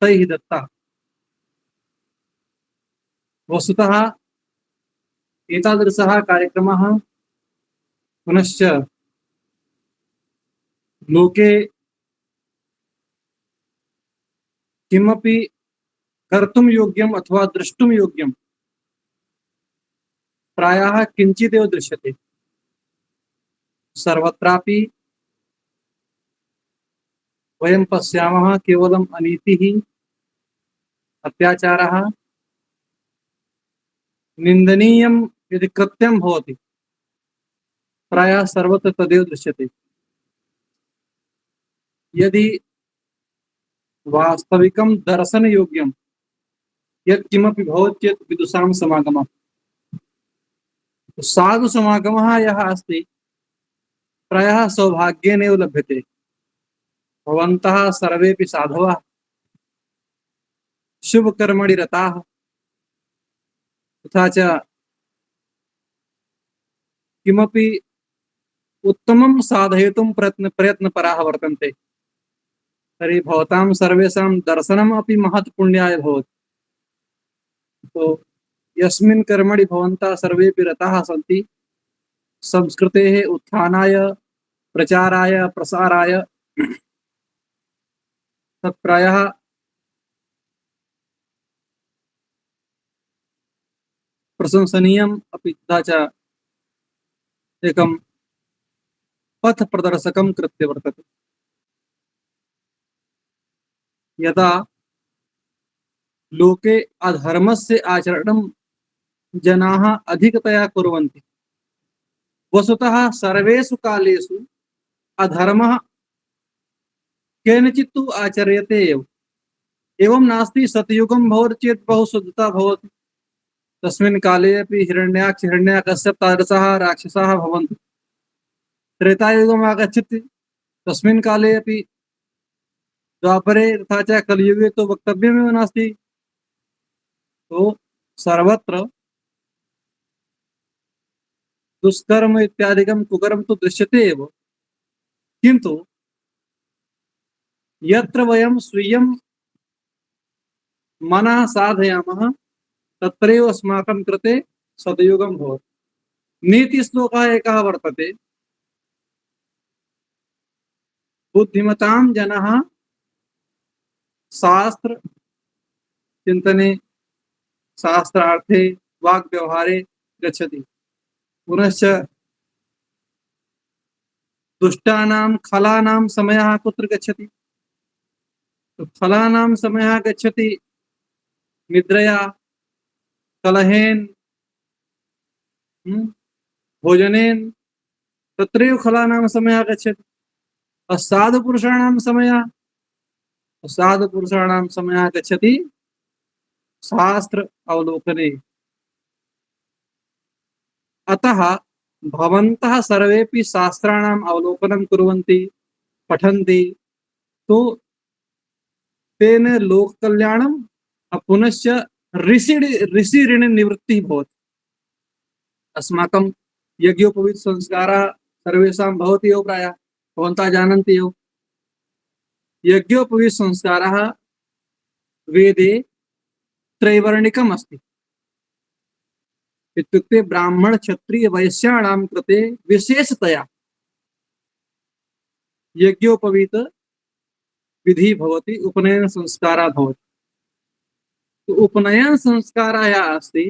तैः दत्तः। वस्तुतः एतादृशः कार्यक्रमः पुनश्च लोके किमपि कर्तुं योग्यम् अथवा द्रष्टुं योग्यं प्रायः किञ्चिदेव दृश्यते। सर्वत्रापि वयं पश्यामः केवलम् अनीतिः, अत्याचारः, निन्दनीयं यदि कृत्यं भवति प्रायः सर्वत्र तदेव दृश्यते। यदि वास्तविकं दर्शनयोग्यं यत्किमपि भवति चेत् विदुषां समागमः, साधु समागमः यः अस्ति प्रायः सौभाग्येनैव लभ्यते। भवन्तः सर्वेपि साधवः शुभकर्मणि रताः तथा च किमपि उत्तमं साधयितुं प्रयत्नपराः वर्तन्ते, तर्हि भवतां सर्वेषां दर्शनम् अपि महत् पुण्याय भवति। तो यस्मिन् कर्मणि भवन्तः सर्वेपि रताः सन्ति, संस्कृतेः उत्थानाय, प्रचाराय, प्रसाराय तत्प्रायः प्रशंसनीयम् अपि तथा च एकं पथ प्रदर्शकं कृत्य वर्तते। यदा लोके अधर्मस्य आचरणं जनाः अधिकतया कुर्वन्ति, वस्तुतः सर्वेषु कालेषु अधर्मः केनचित् तु आचर्यते एव। एवं नास्ति सतयुगं भवति चेत् बहु शुद्धता भवति, तस्मिन् काले अपि हिरण्याक्ष हिरण्याकश्यप तादृशाः राक्षसाः भवन्ति। त्रेतायुगम् आगच्छति, तस्मिन् काले अपि द्वापरे तथा च कलियुगे तो वक्तव्यमेव नास्ति। तो सर्वत्र दुष्कर्म इत्यादिकं कुकर्म तो दृश्यते एव, किन्तु यत्र वयं स्वीयं मनः साधयामः तत्रैव अस्माकं कृते सदयुगं भवति। नीतिश्लोकः एकः वर्तते, बुद्धिमतां जनः शास्त्र चिंतने शास्त्रार्थे वाग्व्यवहारे गच्छति, पुनश्च दुष्टानां खलानां समयः कुत्र गच्छति? तो खलानां समयः गच्छति निद्रया, कलहेन, भोजनेन, तत्रैव खलानां समयः गच्छति। साधुपुरुषाणां समयः गच्छति शास्त्र अवलोकने। अतः भवन्तः सर्वेपि शास्त्राणाम् अवलोकनं कुर्वन्ति, पठन्ति, तो तेन लोककल्याणं पुनश्च ऋषि ऋण निवृत्तिः भवति। अस्माकं यज्ञोपवीत संस्कारः सर्वेषां भवति एव, प्रायः भवन्तः जानन्ति एव। यज्ञोपवीत संस्कारः वेदे त्रैवर्णिकम् अस्ति। इत्युक्ते ब्राह्मण क्षत्रिय वैश्याणां कृते विशेषतया यज्ञोपवीत विधि भवति, उपनयन संस्कारः भवति। तो उपनयन संस्कारः यः अस्ति,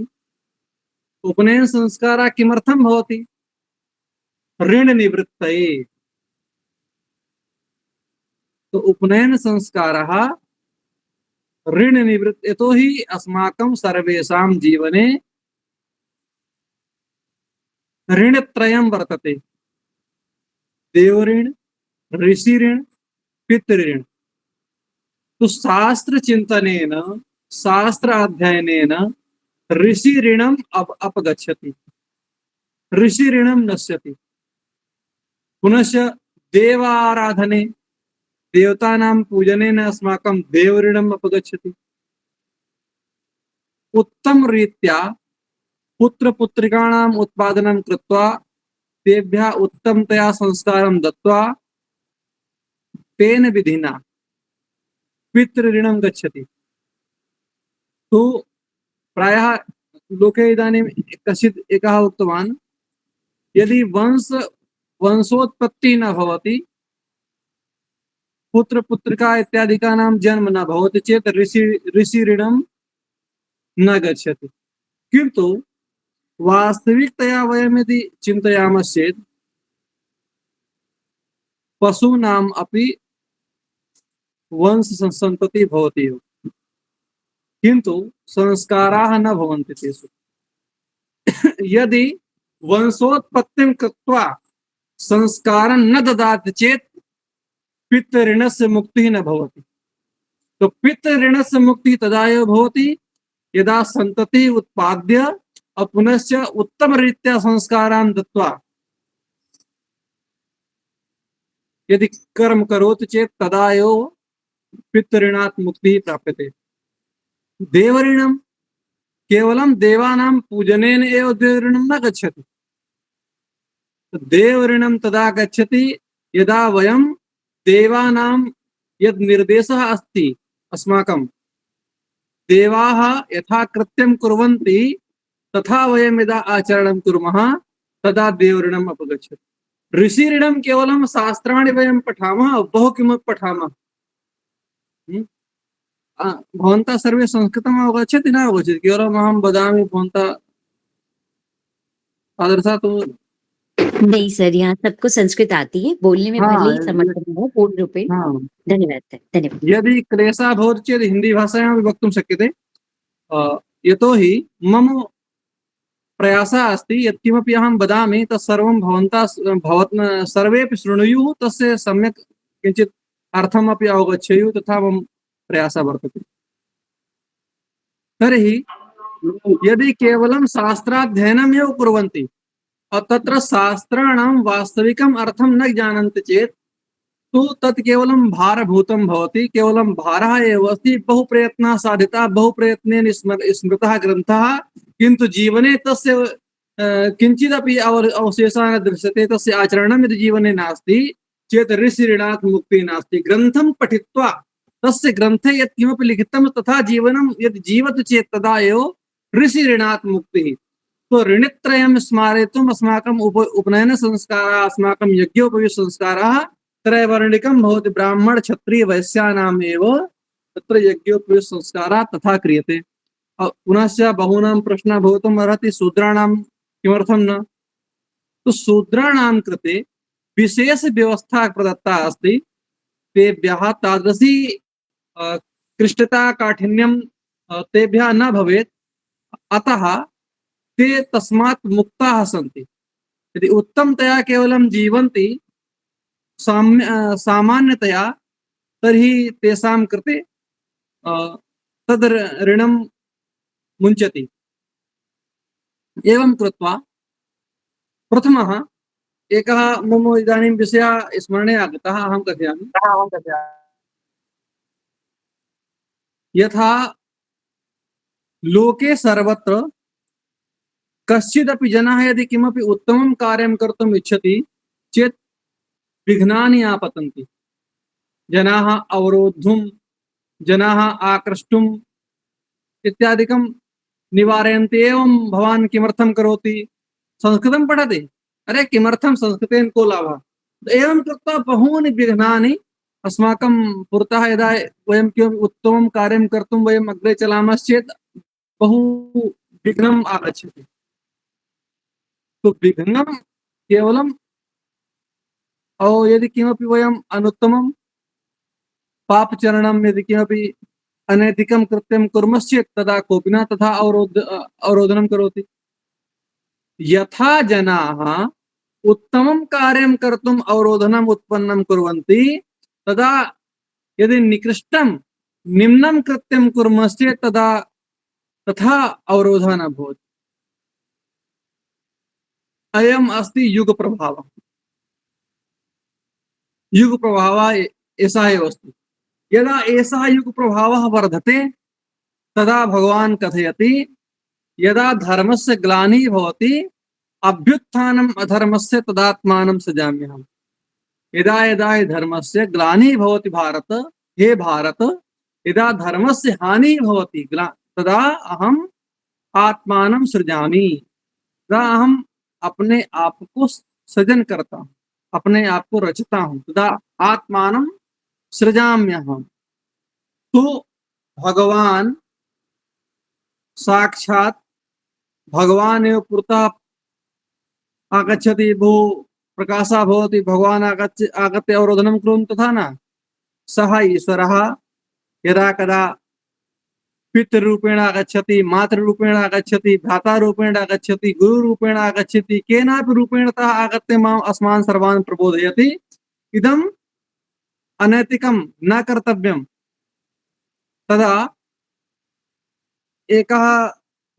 उपनयन संस्कारः किमर्थं भवति? ऋण निवृत्तये। तो उपनयन संस्कारः ऋण निवृत्त, यतो हि अस्माकं सर्वेषां जीवने ऋणत्रयं वर्तते, देवऋण, ऋषिऋण, पितृऋण। तो शास्त्र चिंतनेन, शास्त्र अध्ययनेन ऋषिऋणम् अपगच्छति, ऋषिऋणं नश्यति। पुनश्च देवाराधने, देवतानां पूजनेन अस्माकं देवऋणम् अपगच्छति। उत्तमरीत्या पुत्रपुत्रिकाणाम् उत्पादनं कृत्वा तेभ्यः उत्तमतया संस्कारं दत्त्वा तेन विधिना पितृऋणं गच्छति। तो प्रायः लोके इदानीं कश्चित् एकः उक्तवान्, यदि वंशोत्पत्ति न भवति, पुत्र पुत्रिका इत्यादिकानां जन्म न भवति चेत् ऋषिऋणं न गच्छति। किन्तु वास्तविकतया वयं यदि चिन्तयामश्चेत् पशूनाम् अपि वंश संतति भवति एव, किन्तु संस्काराः न भवन्ति तेषु। यदि वंशोत्पत्तिं कृत्वा संस्कारं न ददाति चेत् पितृऋणस्य मुक्तिः न भवति। तो पितृऋणस्य मुक्तिः तदा एव भवति यदा सन्ततिः उत्पाद्य पुनश्च उत्तमरीत्या संस्कारान् दत्त्वा यदि कर्म करोति चेत् तदा एव पितृऋणात् मुक्तिः प्राप्यते। देवऋणं केवलं देवानां पूजनेन एव देवऋणं न गच्छति। देवऋणं तदा गच्छति यदा वयं देवानां यद् निर्देशः अस्ति, अस्माकं देवाः यथा कृत्यं कुर्वन्ति तथा वयं यदा आचरणं कुर्मः तदा देवऋणम् अपगच्छति। ऋषिऋणं केवलं शास्त्राणि वयं पठामः, बहु किमपि पठामः। भवन्तः सर्वे संस्कृतम् अवगच्छति न अवगच्छति, केवलम् अहं वदामि भवन्तः तादृशः तो नहीं सर, यहाँ सबको संस्कृत आती है, बोलने में भले ही समर्थन हो पूर्ण रूपेण। धन्यवाद धन्यवाद। यदि क्लेशः भवति चेत् हिंदी भाषायां वक्तुं शक्यते। यतोहि मम प्रयासः अस्ति यत्किमपि अहं वदामि तत्सर्वं भवन्तः सर्वेपि शृणुयुः, तस्य सम्यक् किञ्चित् अर्थमपि अवगच्छेयुः, तथा मम प्रयासः वर्तते। तर्हि यदि केवलं शास्त्राध्ययनमेव कुर्वन्ति तत्र शास्त्राणां वास्तविकम् अर्थं न जानन्ति चेत् तो तत् केवलं भारभूतं भवति, केवलं भारः एव अस्ति। बहु प्रयत्नः साधितः, बहु प्रयत्नेन स्मृतः ग्रन्थः, किन्तु जीवने तस्य किञ्चिदपि अवशेषः न दृश्यते। तस्य आचरणं यदि जीवने नास्ति चेत् ऋषिऋणात् मुक्तिः नास्ति। ग्रन्थं पठित्वा तस्य ग्रन्थे यत् किमपि लिखितं तथा जीवनं यदि जीवति चेत् तदा एव ऋषिऋणात् मुक्तिः। तो ऋणत्रयं स्मारयितुम् अस्माकम् उपनयन संस्कारः, अस्माकं यज्ञोपवीत संस्कारः त्रैवर्णिकं भवति। ब्राह्मण क्षत्रिय वैश्यानाम् एव तत्र यज्ञोपवीत संस्कारः तथा क्रियते। पुनश्च बहूनां प्रश्नः भवितुम् अर्हति, शूद्राणां किमर्थं न? तो शूद्राणां कृते विशेष व्यवस्था प्रदत्ता अस्ति। तेभ्यः तादृशी क्लिष्टता काठिन्यं तेभ्यः न भवेत्, अतः ते तस्मात् मुक्ताः सन्ति। यदि उत्तमतया केवलं जीवन्ति सामान्यतया तर्हि तेषां कृते तद् ऋणं मुञ्चति। एवं कृत्वा प्रथमः एकः मम इदानीं विषयः स्मरणे आगतः, अहं कथयामि। यथा लोके सर्वत्र कश्चिदपि जनः यदि किमपि उत्तमं कार्यं कर्तुम् इच्छति चेत् विघ्नानि आपतन्ति। जनाः अवरोद्धुं जनाः आकृष्टुम् इत्यादिकं निवारयन्ति। एवं भवान् किमर्थं करोति? संस्कृतं पठति, अरे किमर्थं संस्कृतेन को लाभः? एवं कृत्वा बहूनि विघ्नानि अस्माकं पुरतः यदा वयं किमपि उत्तमं कार्यं कर्तुं वयम् अग्रे चलामश्चेत् बहु विघ्नम् आगच्छति। तो विघ्नं केवलं यदि किमपि वयम् अनुत्तमं पापचरणं यदि किमपि अनैतिकं कृत्यं कुर्मश्चेत् तदा कोऽपि न तथा अवरोधनं करोति। यथा जनाः उत्तमं कार्यं कर्तुम् अवरोधनम् उत्पन्नं कुर्वन्ति, तदा यदि निकृष्टं निम्नं कृत्यं कुर्मश्चेत् तदा तथा अवरोधः न भवति। अयम् अस्ति युगप्रभावः। युगप्रभावः ऐसा एव अस्ति। यदा एषः युगप्रभावः वर्धते तदा भगवान् कथयति, यदा धर्मस्य ग्लानिः भवति अभ्युत्थानम् अधर्मस्य तदात्मानं सृजाम्यहम्। यदा यदा हि धर्मस्य ग्लानिः भवति भारत, हे भारत, यदा धर्मस्य हानिः भवति तदा अहम् आत्मानं सृजामि। तदा अहम अपने आप को सृजन करता हूँ, अपने आप को रचता हूँ। तदा आत्मानं सृजाम्यहम्। तो भगवान साक्षात् भगवान एव पुरतः आगच्छति, भू प्रकाशः भवति, भगवान आगत्य अवरोधनं कुर्वन् तथा न। सः ईश्वरः यदा कदा पितृरूपेण आगच्छति, मातृरूपेण आगच्छति, भ्रातारूपेण आगच्छति, गुरुरूपेण आगच्छति, केनापि रूपेण तः आगत्य माम् अस्मान् सर्वान् प्रबोधयति। इदम् अनैतिकं न कर्तव्यम्। तदा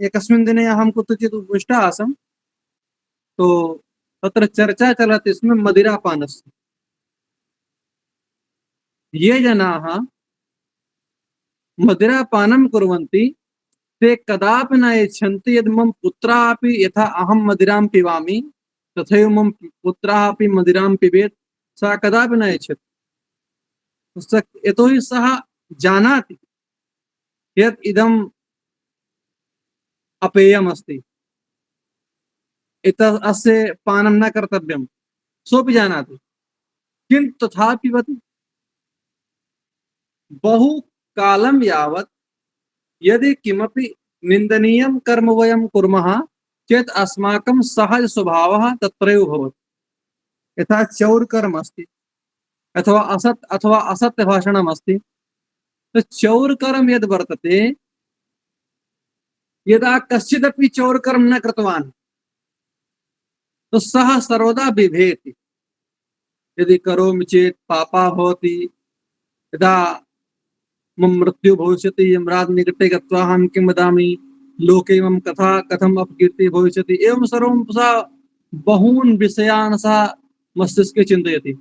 एकस्मिन् दिने अहं कुत्रचित् उपविष्टः आसम्, तो तत्र चर्चा चलति स्म मदिरापानस्य। ये जनाः मदिरापानं कुर्वन्ति ते कदापि न इच्छन्ति यद् मम पुत्रः अपि यथा अहं मदिरां पिबामि तथैव मम पुत्रः अपि मदिरां पिबेत्। सः कदापि न इच्छति। यतोहि सः जानाति यत् इदम् अपेयम् अस्ति, अस्य पानं न कर्तव्यं, सोऽपि जानाति, किन्तु तथा पिबति। बहु कालं यावत् यदि किमपि निंदनीयं कर्म वयं कुर्मः चेत् अस्माकं सहज स्वभावः तत्रैव भवति। यथा चौरकर्म अस्ति अथवा असत्य भाषणम् अस्ति। तो चौरकर्म यद् वर्तते, यदा कश्चिदपि चौरकर्म न कृतवान् तो सः सर्वदा बिभेति। यदि करोमि चेत् पापः भवति, यदा मम मृत्यु भविष्यति, यमराज निकटे गत्वा अहं किं वदामि, लोके मम कथा कथम अपकीर्ति भविष्यति। एवं सर्वं सः बहून् विषयान् सः मस्तिष्के चिन्तयति।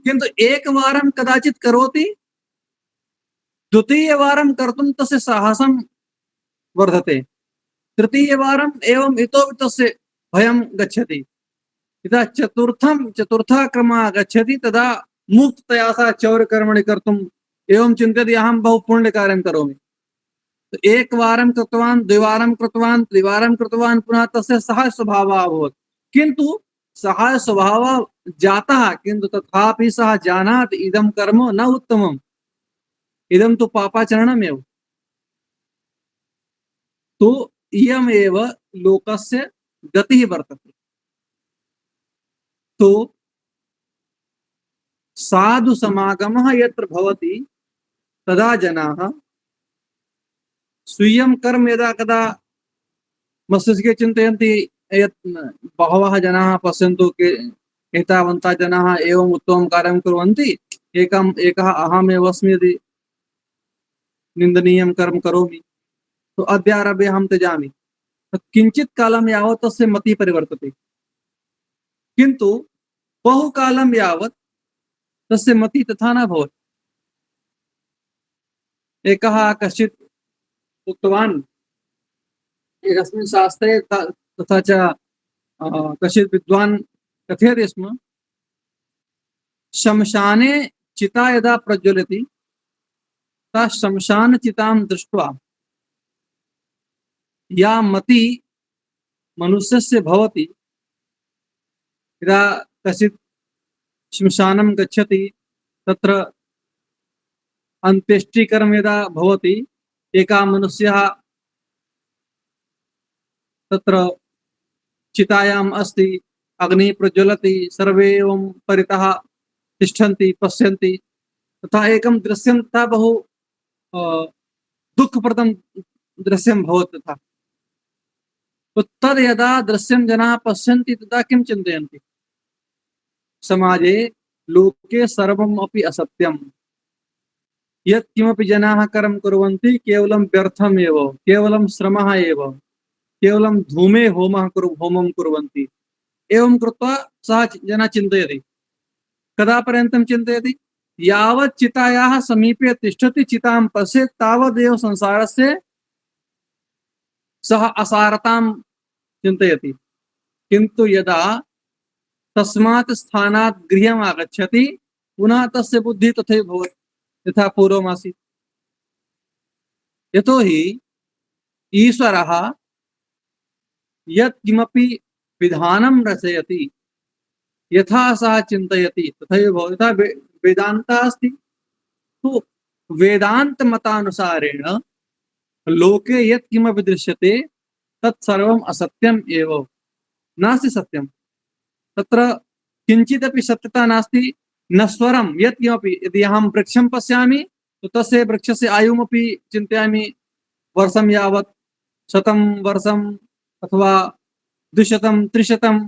किन्तु एकवारं कदाचित् करोति, द्वितीयवारं कर्तुं तस्य साहसं वर्धते, तृतीयवारम् एवम् इतोपि तस्य भयं गच्छति। यदा चतुर्थः क्रमः गच्छति तदा मुक्ततया सः चौरकर्मणि कर्तुम् एवं चिन्तयति, अहं बहु पुण्यकार्यं करोमि। तो एकवारं कृतवान्, द्विवारं कृतवान्, त्रिवारं कृतवान्, पुनः तस्य सहज स्वभावः अभवत्। किन्तु सहज स्वभावः जातः, किन्तु तथापि सः जानाति इदं कर्म न उत्तमम्, इदं तु पापाचरणमेव। तो इयमेव लोकस्य गतिः वर्तते। तो साधु समागमः यत्र भवति तदा जनाः स्वीयं कर्म यदा कदा मस्तिष्के चिन्तयन्ति, यत् बहवः जनाः पश्यन्तु एतावन्तः जनाः एवम् उत्तमं कार्यं कुर्वन्ति, एकः अहमेव अस्मि यदि निन्दनीयं कर्म करोमि तो अद्यारभ्य अहं त्यजामि। तो किञ्चित् कालं यावत् तस्य मतिः परिवर्तते, किन्तु बहुकालं यावत् तस्य मतिः तथा न भवति। एकः कश्चित् उक्तवान् एकस्मिन् शास्त्रे, तथा च कश्चित् विद्वान् कथयति स्म, श्मशाने चिता यदा प्रज्वलति ता शमशान चितां दृष्ट्वा या मति मनुष्यस्य भवति, यदा कश्चित् श्मशानं गच्छति तत्र अन्त्येष्टिकर्म यदा भवति, एकः मनुष्यः तत्र चितायाम् अस्ति, अग्निः प्रज्वलति, सर्वे एवं परितः तिष्ठन्ति पश्यन्ति, तथा एकं दृश्यं तथा बहु दुःखप्रदं दृश्यं भवति तथा। तो तद यदा दृश्यं जनाः पश्यन्ति तदा किं चिन्तयन्ति, समाजे लोके सर्वम् अपि असत्यं, यत् किमपि जनाः कर्म कुर्वन्ति केवलं व्यर्थमेव, केवलं श्रमः एव, केवलं धूमे होमं कुर्वन्ति। एवं कृत्वा सः जनः चिन्तयति, कदा पर्यन्तं चिन्तयति, यावत् चितायाः समीपे तिष्ठति चितां पश्येत् तावदेव संसारस्य सः असारतां चिन्तयति। किन्तु यदा तस्मात् स्थानात् गृहम् आगच्छति पुनः तस्य बुद्धिः तथैव भवति यथा पूर्वमासीत्। यतोहि ईश्वरः यत् किमपि विधानं रचयति यथा सः चिन्तयति तथैव भवति। यथा वेदान्तः अस्ति, तो वेदांत मतानुसारेण लोके यत् किमपि दृश्यते तत् सर्वम् असत्यम् एव, नास्ति सत्यं। तत्र किंचिदपि सत्यता नास्ति। नश्वरं यत् किमपि, यदि अहं वृक्षं पश्यामि तो तस्य वृक्षस्य आयुमपि चिन्तयामि, वर्षं यावत्, 100 वर्षम् अथवा 200 300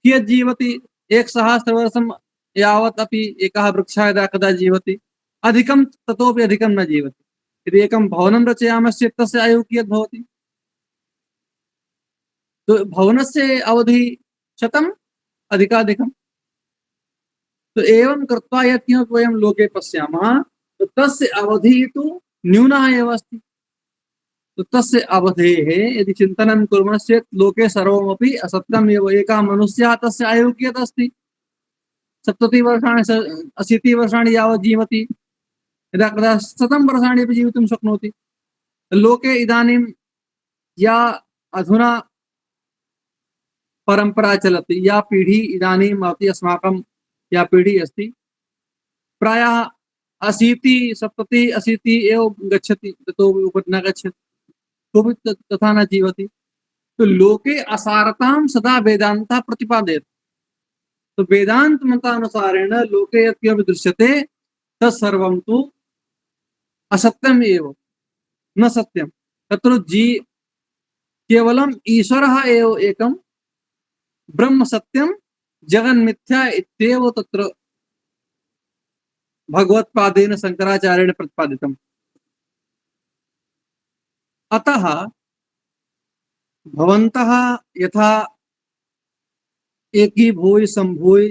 कियत् जीवति, 1,000 वर्षं यावत् अपि एकः वृक्षः यदा कदा जीवति, अधिकं ततोपि अधिकं न जीवति। यदि एकं भवनं रचयामश्चेत् तस्य आयुः कियत् भवति, तो भवनस्य अवधि 100 अधिकाधिकं। तो एवं कृत्वा यत् किमपि वयं लोके पश्यामः तो तस्य अवधिः तु न्यूनः एव अस्ति। तो तस्य अवधेः यदि चिन्तनं कुर्मश्चेत् लोके सर्वमपि असत्यम् एव। एकः मनुष्यः तस्य आयुः कियत् अस्ति, 70 वर्षाणि 80 वर्षाणि यावत् जीवति, यदा कदा 100 वर्षाणि अपि जीवितुं शक्नोति। लोके इदानीं या अधुना परंपरा चलति, या पीढ़ी इदानीम् अपि अस्माकं या पीढ़ी अस्ति, प्रायः 80 70 80 एव गच्छति, ततोपि उपरि न गच्छति, कोऽपि तथा न जीवति। तो लोके असारतां सदा वेदान्तः प्रतिपादयति। तो वेदांत मतानुसारेण लोके यत् किमपि दृश्यते तत्सर्वं तु असत्यम् एव, न सत्यं। तत्र केवलम् ईश्वरः एव एकं ब्रह्म सत्यं जगन्मिथ्या इत्येव तत्र भगवत्पादेन शंकराचार्येण प्रतिपादितम्। अतः भवन्तः यथा एकीभूय सम्भूय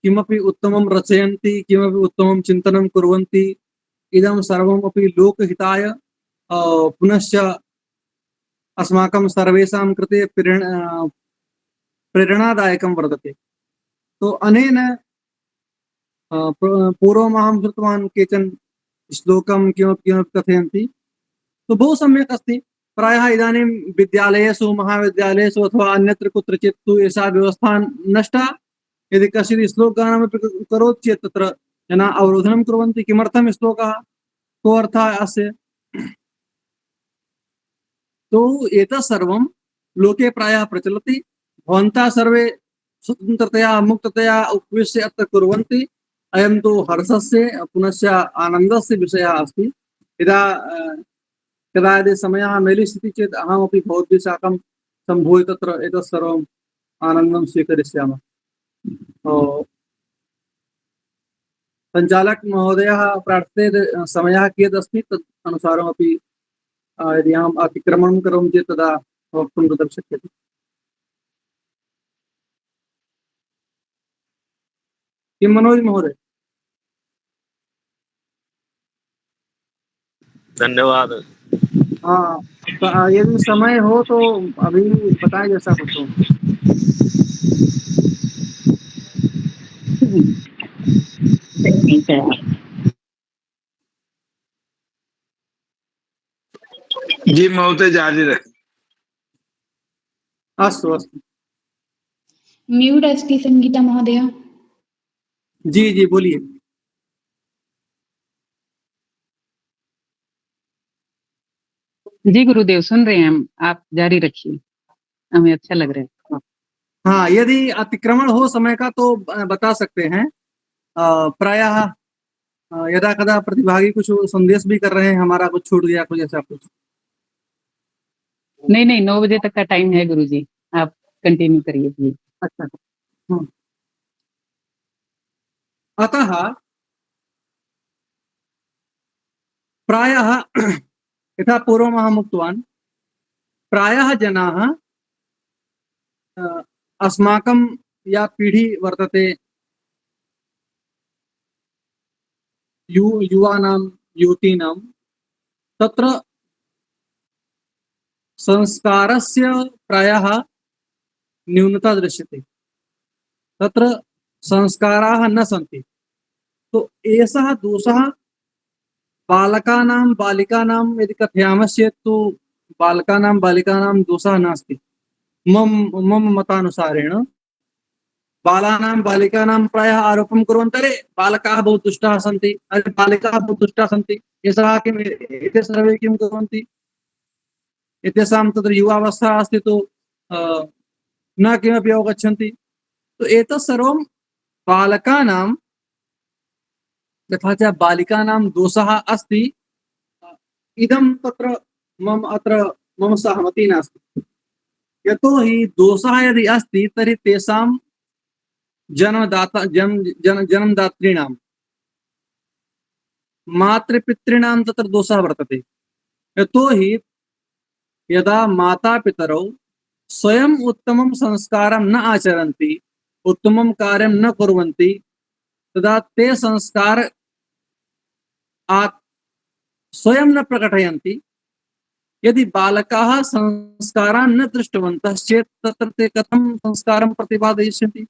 किमपि उत्तमं रचयन्ति, किमपि उत्तमं चिन्तनं कुर्वन्ति, इदं सर्वमपि लोकहिताय पुनश्च अस्माकं सर्वेषां कृते प्रेरणादायकं वर्तते। तो अनेन पूर्वमहं श्रुतवान् केचन श्लोकं किमपि कथयन्ति, तो बहु सम्यक् अस्ति। प्रायः इदानीं विद्यालयेषु महाविद्यालयेषु अथवा अन्यत्र कुत्रचित् तु एषा व्यवस्था नष्टा। यदि कश्चित् श्लोकगानमपि करोति चेत् तत्र जनाः अवरोधनं कुर्वन्ति, किमर्थं श्लोकः, को अर्थः अस्य। तो एतत् सर्वं लोके प्रायः प्रचलति। भवन्तः सर्वे स्वतन्त्रतया मुक्ततया उपविश्य अत्र कुर्वन्ति। अयं तु हर्षस्य पुनश्च आनन्दस्य विषयः अस्ति। यदा कदा यदि समयः मेलिष्यति चेत् अहमपि भवद्भिः साकं सम्भूय तत्र एतत् सर्वम् आनन्दं स्वीकरिष्यामः। सञ्चालक महोदयः प्रार्थते समयः कियदस्ति तत् अनुसारमपि यदि अहम् अतिक्रमणं करोमि चेत् तदा वक्तुं कर्तुं शक्यते। किं मनोज महोदय? धन्यवाद। हाँ, यदि समय हो तो अभी बताएं जैसा कुछ हो। जी महोदय जारी रखें। अस्तु अस्तु। म्यूट् अस्ति संगीता महोदय। जी जी बोलिए। जी गुरुदेव सुन रहे हैं हम, आप जारी रखिए, हमें अच्छा लग रहा है। हाँ, यदि अतिक्रमण हो समय का तो बता सकते हैं। प्रायः यदा कदा प्रतिभागी कुछ संदेश भी कर रहे हैं, हमारा कुछ छूट गया, कुछ ऐसा कुछ। नहीं नहीं, 9 बजे तक का टाइम है गुरुजी, आप कंटिन्यू करिए प्लीज। अच्छा। अतः प्रायः यथा पूर्वम् अहम् उक्तवान्, प्रायः जनाः अस्माकं या पीढ़ी वर्तते, युवानां युवतीनां, तत्र संस्कारस्य प्रायः न्यूनता दृश्यते, तत्र संस्काराः न सन्ति। तो एषः दोषः बालकानां बालिकानां यदि कथयामश्चेत् तो बालकानां बालिकानां दोषः नास्ति। मम मतानुसारेण बालानां बालिकानां प्रायः आरोपं कुर्वन्ति, अरे बालकाः बहु दुष्टाः सन्ति, अरे बालिकाः बहु दुष्टाः सन्ति, एषः किम्, एते सर्वे किं कुर्वन्ति, एतेषां तत्र युवावस्था अस्ति तो न किमपि अवगच्छन्ति। तो एतत् सर्वं बालकानां तथा च बालिकानां दोषः अस्ति। इदं तत्र मम सहमतिः नास्ति। यतोहि दोषः यदि अस्ति तर्हि तेषां जन्मदातॄणां मातृपितॄणां तत्र दोषः वर्तते। यतोहि यदा मातापितरौ स्वयं उत्तमं संस्कारं न आचरन्ति, उत्तमं कार्यं न कुर्वन्ति, तदा ते संस्कार स्वयं न प्रकटयन्ति। यदि बालकाः संस्कारान् न दृष्टवन्तः चेत् तत्र ते कथं संस्कारं प्रतिपादयिष्यन्ति।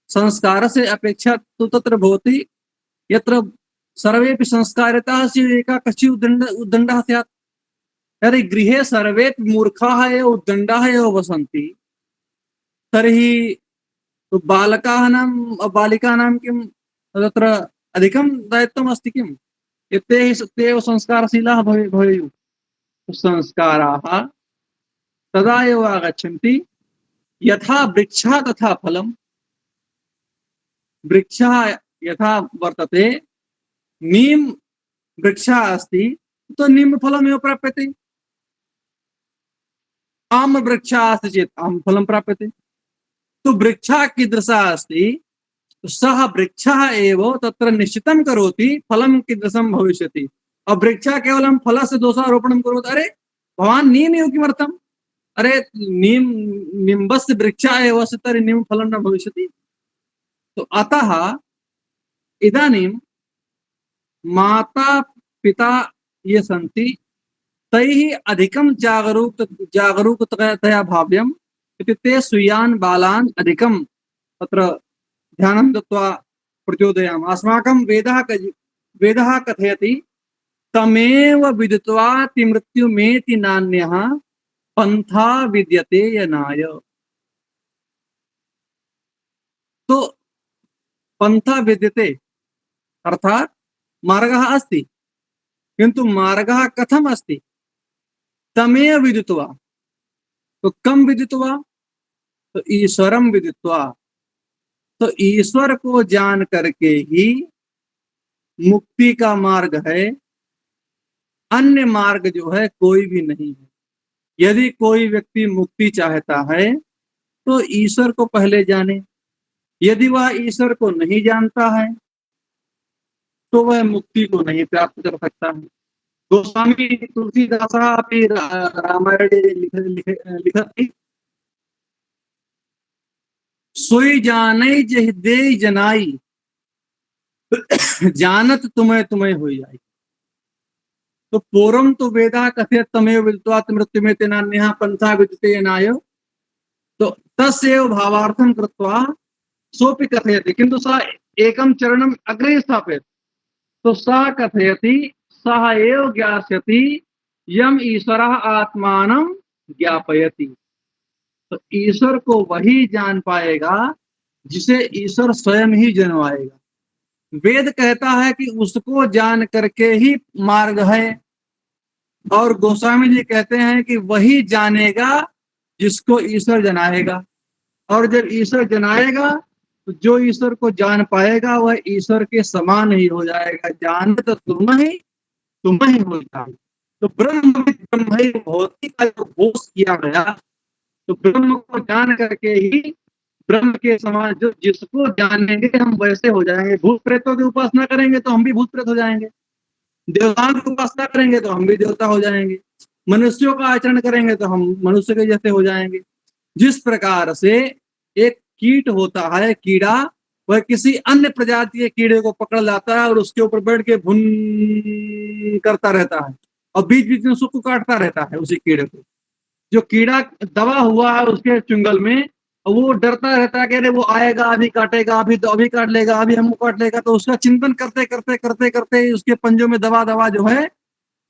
संस्कारस्य अपेक्षा तु तत्र भवति यत्र सर्वेपि संस्कारिताः स्युः, एका कश्चित् उद्दण्डः स्यात्। यदि गृहे सर्वे मूर्खाः एव उद्दण्डाः एव वसन्ति, तर्हि बालकानां बालिकानां किं तत्र अधिकं दायित्वम् अस्ति किम्? ते एव संस्कारशीलाः भवेयुः। संस्काराः तदा एव आगच्छन्ति यथा वृक्षः तथा फलम्। वृक्षः यथा वर्तते, नीम वृक्षः अस्ति तो नीमफलमेव प्राप्यते। आम वृक्षः अस्ति चेत् आमफलं प्राप्यते। तो वृक्षः कीदृशः अस्ति, सः वृक्षः एव तत्र निश्चितं करोति फलं कीदृशं भविष्यति। अब वृक्षः केवलं फलस्य दोषारोपणं करोति, अरे भवान् नीमेव किमर्थम्, अरे निम्बस्य वृक्षः एव अस्ति तर्हि नीमफलं न भविष्यति। तो अतः इदानीं माता पिता ये सन्ति तैः अधिकं जागरूकतया भाव्यम् इति ते स्वीयान् बालान् अधिकं तत्र ध्यानं दत्वा प्रचोदयामः। अस्माकं वेदः कथयति तमेव विदित्वा मृत्युमेति नान्यः पंथा विद्यते यनाय। तो पंथा विद्यते अर्थात मार्गः अस्ति, किंतु मार्गः कथम अस्ति, तमेव विदित्वा। तो कम विदित्वा, तो ईश्वरम विदित्वा। तो ईश्वर को जान करके ही मुक्ति का मार्ग है, अन्य मार्ग जो है कोई भी नहीं है। यदि कोई व्यक्ति मुक्ति चाहता है तो ईश्वर को पहले जाने। यदि वह ईश्वर को नहीं जानता है तो वह मुक्ति को नहीं प्राप्त कर सकता है। गोस्वामी तुलसीदास अपनी रामायणे लिखति सोई जाने जहि दे जनाई जानत तुम्हें तुम्हें हो जाई। तो पूर्वं तो वेदा कथयत् तमेव विदित्वा मृत्युमेति नान्यः पंथा विद्यते यनाय। तो तस्यैव भावार्थं कृत्वा सोऽपि कथयति, किन्तु सः एकं चरणम् अग्रे स्थापयति। तो सः कथयति सः एव ज्ञास्यति यम ईश्वरः आत्मानं ज्ञापयति। तो ईश्वर को वही जान पाएगा जिसे ईश्वर स्वयं ही जनवाएगा। वेद कहता है कि उसको जान करके ही मार्ग है, और गोस्वामी जी कहते हैं कि वही जानेगा जिसको ईश्वर जनाएगा। और जब ईश्वर जनाएगा तो जो ईश्वर को जान पाएगा वह ईश्वर के समान ही हो जाएगा। जान तो तुम ही हो जाए। तो ब्रह्म भौतिक का जो घोष किया गया, तो ब्रह्म को जान करके ही ब्रह्म के समान जो जिसको जानेंगे हम वैसे हो जाएंगे। भूत प्रेतों की उपासना करेंगे तो हम भी भूत प्रेत हो जाएंगे, देवताओं की उपासना करेंगे तो हम भी देवता हो जाएंगे, मनुष्यों का आचरण करेंगे तो हम मनुष्य के जैसे हो जाएंगे। जिस प्रकार से एक कीट होता है, कीड़ा, वह किसी अन्य प्रजाति के कीड़े को पकड़ लाता है और उसके ऊपर बैठ के भुन करता रहता है और बीच बीच में उसको काटता रहता है। उसी कीड़े को, जो कीड़ा दबा हुआ है उसके चुंगल में, वो डरता रहता है कि अरे वो आएगा, अभी काटेगा, अभी काट लेगा, अभी हमको काट लेगा। तो उसका चिंतन करते करते करते करते उसके पंजों में दबा दबा जो है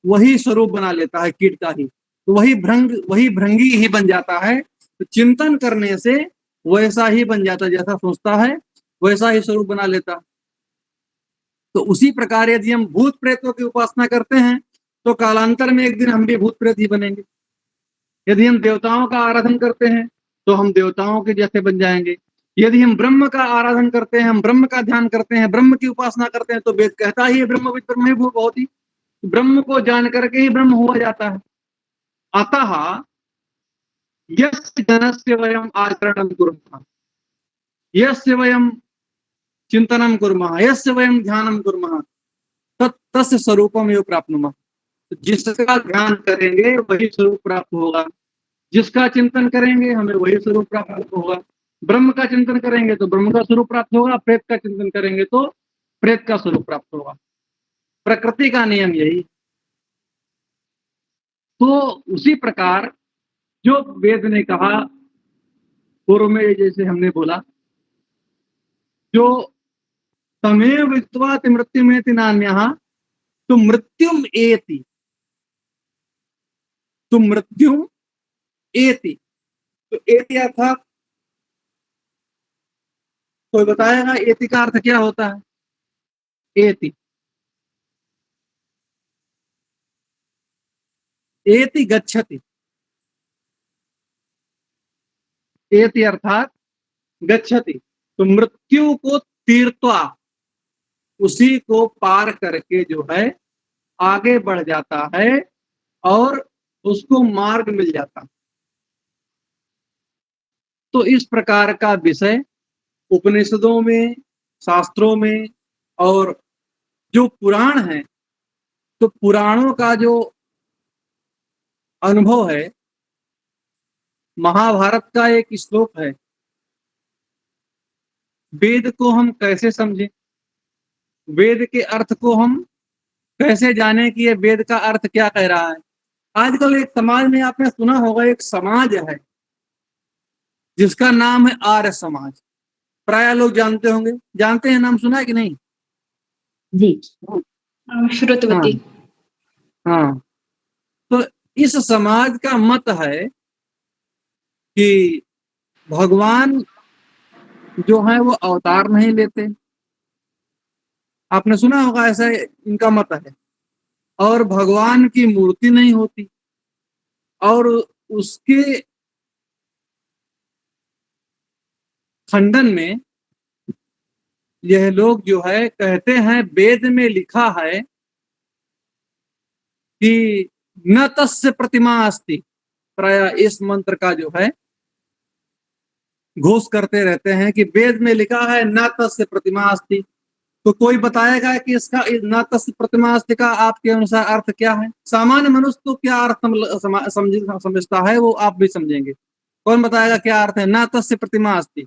वही स्वरूप बना लेता है कीट का ही। तो वही भृंगी ही बन जाता है। तो चिंतन करने से वैसा ही बन जाता, जैसा सोचता है वैसा ही स्वरूप बना लेता। तो उसी प्रकार यदि हम भूत प्रेतों की उपासना करते हैं तो कालांतर में एक दिन हम भी भूत प्रेत ही बनेंगे। यदि हम देवताओं का आराधन करते हैं तो हम देवताओं के जैसे बन जाएंगे। यदि हम ब्रह्म का आराधन करते हैं, हम ब्रह्म का ध्यान करते हैं, ब्रह्म की उपासना करते हैं, तो वेद कहता ही है ब्रह्मविद् ब्रह्मणि भूति। ब्रह्म को जान करके ही ब्रह्म हुआ जाता है। अतः यस्य जनस्य वयम् आचरणं कुर्मः, यस्य वयं चिंतनं कुर्मः, यस्य वयं ध्यानं कुर्मः, तस्य स्वरूपम एव प्राप्नुमः। जिसका ध्यान करेंगे वही स्वरूप प्राप्त होगा, जिसका चिंतन करेंगे हमें वही स्वरूप प्राप्त होगा। ब्रह्म का चिंतन करेंगे तो ब्रह्म का स्वरूप प्राप्त होगा, प्रेत का चिंतन करेंगे तो प्रेत का स्वरूप प्राप्त होगा। प्रकृति का नियम यही। तो उसी प्रकार जो वेद ने कहा पूर्व में, जैसे हमने बोला, जो तमेव विद्वा मृत्युमेति नान्यः, तो मृत्युम एति, तो मृत्युम एति, तो एति अर्थात कोई बताएगा एति का अर्थ क्या होता है? एति, एति गच्छति, एति अर्थात गच्छति। तो मृत्यु को तीर्त्वा, उसी को पार करके जो है आगे बढ़ जाता है और उसको मार्ग मिल जाता। तो इस प्रकार का विषय उपनिषदों में, शास्त्रों में, और जो पुराण है, तो पुराणों का जो अनुभव है, महाभारत का एक श्लोक है, वेद को हम कैसे समझें, वेद के अर्थ को हम कैसे जाने कि ये वेद का अर्थ क्या कह रहा है। आजकल एक समाज में आपने सुना होगा, एक समाज है जिसका नाम है आर्य समाज। प्राय लोग जानते होंगे, जानते हैं, नाम सुना है कि नहीं? जी, श्रुतवती। हाँ, तो इस समाज का मत है कि भगवान जो है वो अवतार नहीं लेते। आपने सुना होगा, ऐसा इनका मत है। और भगवान की मूर्ति नहीं होती, और उसके खंडन में यह लोग जो है कहते हैं, वेद में लिखा है कि न तस्य प्रतिमा अस्ति। प्राय इस मंत्र का जो है घोष करते रहते हैं कि वेद में लिखा है न तस्य प्रतिमा अस्ति। तो कोई बताएगा कि इसका न तस्य प्रतिमा अस्ति का आपके अनुसार अर्थ क्या है? सामान्य मनुष्य तो क्या अर्थ समझता है वो आप भी समझेंगे। कौन बताएगा क्या अर्थ है न तस्य प्रतिमा अस्ति?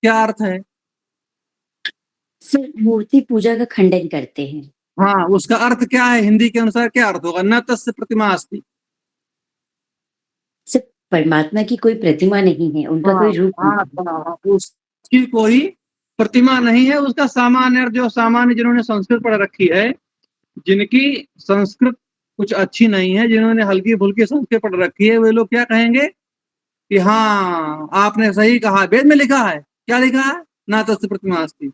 क्या अर्थ है? सिर्फ मूर्ति पूजा का खंडन करते हैं। हाँ, उसका अर्थ क्या है? हिंदी के अनुसार क्या अर्थ होगा न तस्य प्रतिमा अस्ति? सिर्फ परमात्मा की कोई प्रतिमा नहीं है, उनका कोई रूप नहीं। उसकी कोई प्रतिमा नहीं है। उसका सामान्य, जो सामान्य जिन्होंने संस्कृत पढ़ रखी है जिनकी संस्कृत कुछ अच्छी नहीं है, जिन्होंने हल्की फुल्की संस्कृत पढ़ रखी है, वे लोग क्या कहेंगे कि हाँ आपने सही कहा, वेद में लिखा है। क्या लिखा है? ना तस्य प्रतिमा अस्ति।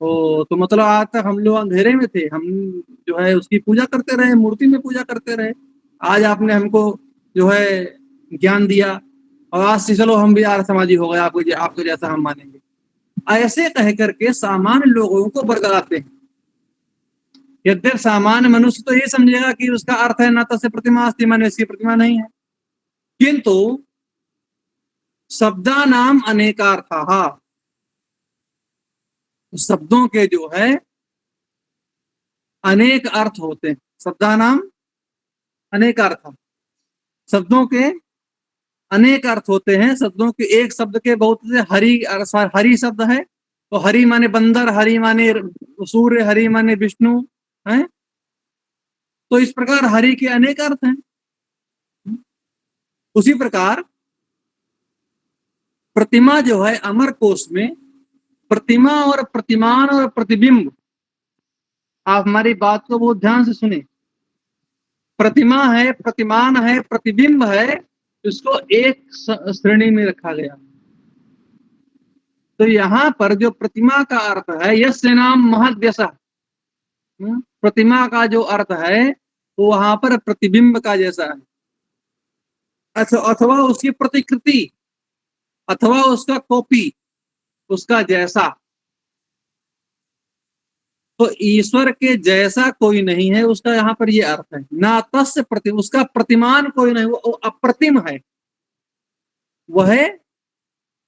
तो मतलब आज तक हम लोग अंधेरे में थे, हम जो है उसकी पूजा करते रहे, मूर्ति में पूजा करते रहे। आज आपने हमको जो है ज्ञान दिया और आज से चलो हम भी आर्य समाजी हो गए, आपको जैसा हम मानेंगे। ऐसे कह करके सामान्य लोगों को बरगलाते हैं। यद्यपि सामान्य मनुष्य तो ये समझेगा कि उसका अर्थ है ना तस्य प्रतिमा अस्ति, माने इसकी प्रतिमा नहीं है, किंतु शब्दानाम अनेकार्थाः, शब्दों के जो है अनेक अर्थ होते हैं। शब्दानाम अनेक अर्थ, शब्दों के अनेक अर्थ होते हैं। शब्दों के एक शब्द के बहुत से हरि शब्द है, तो हरि माने बंदर, हरि माने सूर्य, हरि माने विष्णु है। तो इस प्रकार हरि के अनेक अर्थ हैं। उसी प्रकार प्रतिमा जो है अमर कोश में, प्रतिमा और प्रतिमान और प्रतिबिंब, आप हमारी बात को बहुत ध्यान से सुने। प्रतिमा है, प्रतिमान है, प्रतिबिंब है, इसको एक श्रेणी में रखा गया। तो यहाँ पर जो प्रतिमा का अर्थ है यस्य नाम महद्यशः, प्रतिमा का जो अर्थ है वो वहां पर प्रतिबिंब का जैसा है, अथवा उसकी प्रतिकृति, अथवा उसका कॉपी, उसका जैसा। तो ईश्वर के जैसा कोई नहीं है, उसका यहाँ पर ये अर्थ है। ना तस्य प्रति, उसका प्रतिमान कोई नहीं, वो अप्रतिम है, वह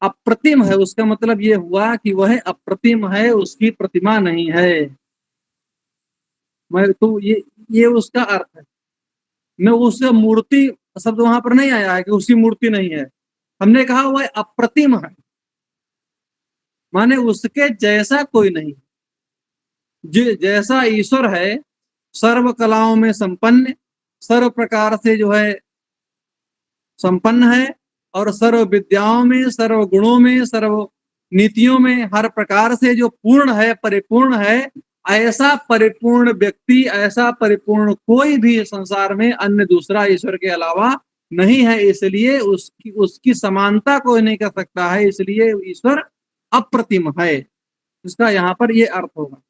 अप्रतिम है। उसका मतलब ये हुआ कि वह अप्रतिम है, उसकी प्रतिमा नहीं है। मैं तो ये उसका अर्थ है। मैं उसका मूर्ति शब्द वहां पर नहीं आया है कि उसकी मूर्ति नहीं है, हमने कहा वह अप्रतिम है, माने उसके जैसा कोई नहीं। जैसा ईश्वर है, सर्व कलाओं में संपन्न, सर्व प्रकार से जो है संपन्न है, और सर्व विद्याओं में, सर्व गुणों में, सर्व नीतियों में हर प्रकार से जो पूर्ण है, परिपूर्ण है, ऐसा परिपूर्ण व्यक्ति, ऐसा परिपूर्ण कोई भी संसार में अन्य दूसरा ईश्वर के अलावा नहीं है। इसलिए उसकी समानता कोई नहीं कर सकता है, इसलिए ईश्वर अप्रतिम है। इसका यहाँ पर ये अर्थ होगा।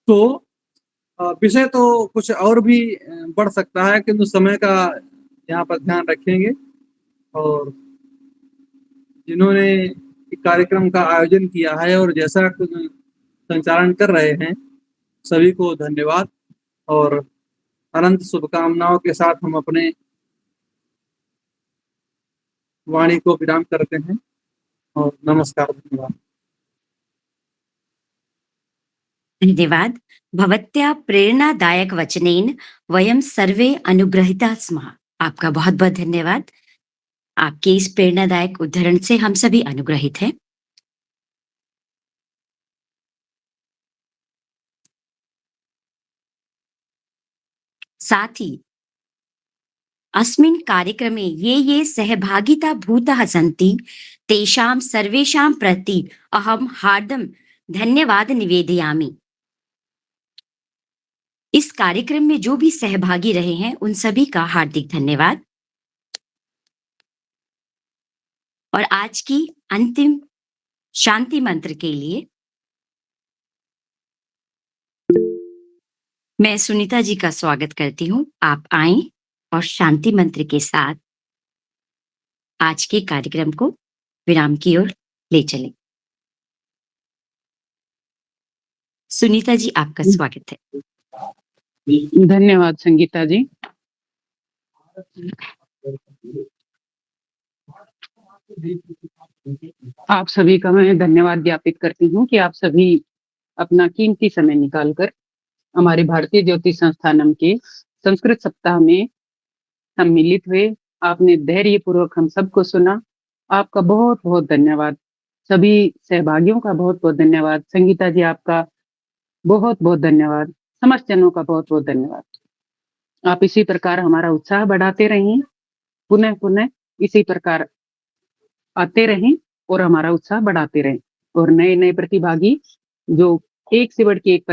तो विषय तो कुछ और भी बढ़ सकता है, किंतु समय का यहाँ पर ध्यान रखेंगे। और जिन्होंने कार्यक्रम का आयोजन किया है और जैसा संचालन कर रहे हैं, सभी को धन्यवाद और अनंत शुभकामनाओं के साथ हम अपने वाणी को विराम करते हैं और नमस्कार, धन्यवाद। धन्यवाद। भवत्या प्रेरणादायक वचनेन वयम सर्वे अनुग्रहिता स्मः। आपका बहुत बहुत धन्यवाद। आपके इस प्रेरणादायक उद्धरण से हम सभी अनुग्रहित हैं। साथ ही अस्मिन् कार्यक्रमे ये सहभागिता भूताः सन्ति तेषां सर्वेषां प्रति अहम हार्दं धन्यवाद निवेदयामि। इस कार्यक्रम में जो भी सहभागी रहे हैं उन सभी का हार्दिक धन्यवाद। और आज की अंतिम शांति मंत्र के लिए मैं सुनीता जी का स्वागत करती हूं। आप आएं और शांति मंत्र के साथ आज के कार्यक्रम को विराम की ओर ले चलें। सुनीता जी, आपका स्वागत है। धन्यवाद संगीता जी। आप सभी का मैं धन्यवाद ज्ञापित करती हूँ कि आप सभी अपना कीमती समय निकालकर हमारे भारतीय ज्योतिष संस्थानम के संस्कृत सप्ताह में सम्मिलित हुए। आपने धैर्य पूर्वक हम सबको सुना। आपका बहुत बहुत धन्यवाद। सभी सहभागियों का बहुत बहुत धन्यवाद। संगीता जी, आपका बहुत बहुत धन्यवाद। समस्त जनों का बहुत बहुत धन्यवाद। आप इसी प्रकार हमारा उत्साह बढ़ाते रहिए, पुनः पुनः इसी प्रकार आते रहें और हमारा उत्साह बढ़ाते रहें। और नए नए प्रतिभागी जो एक से बढ़ के एक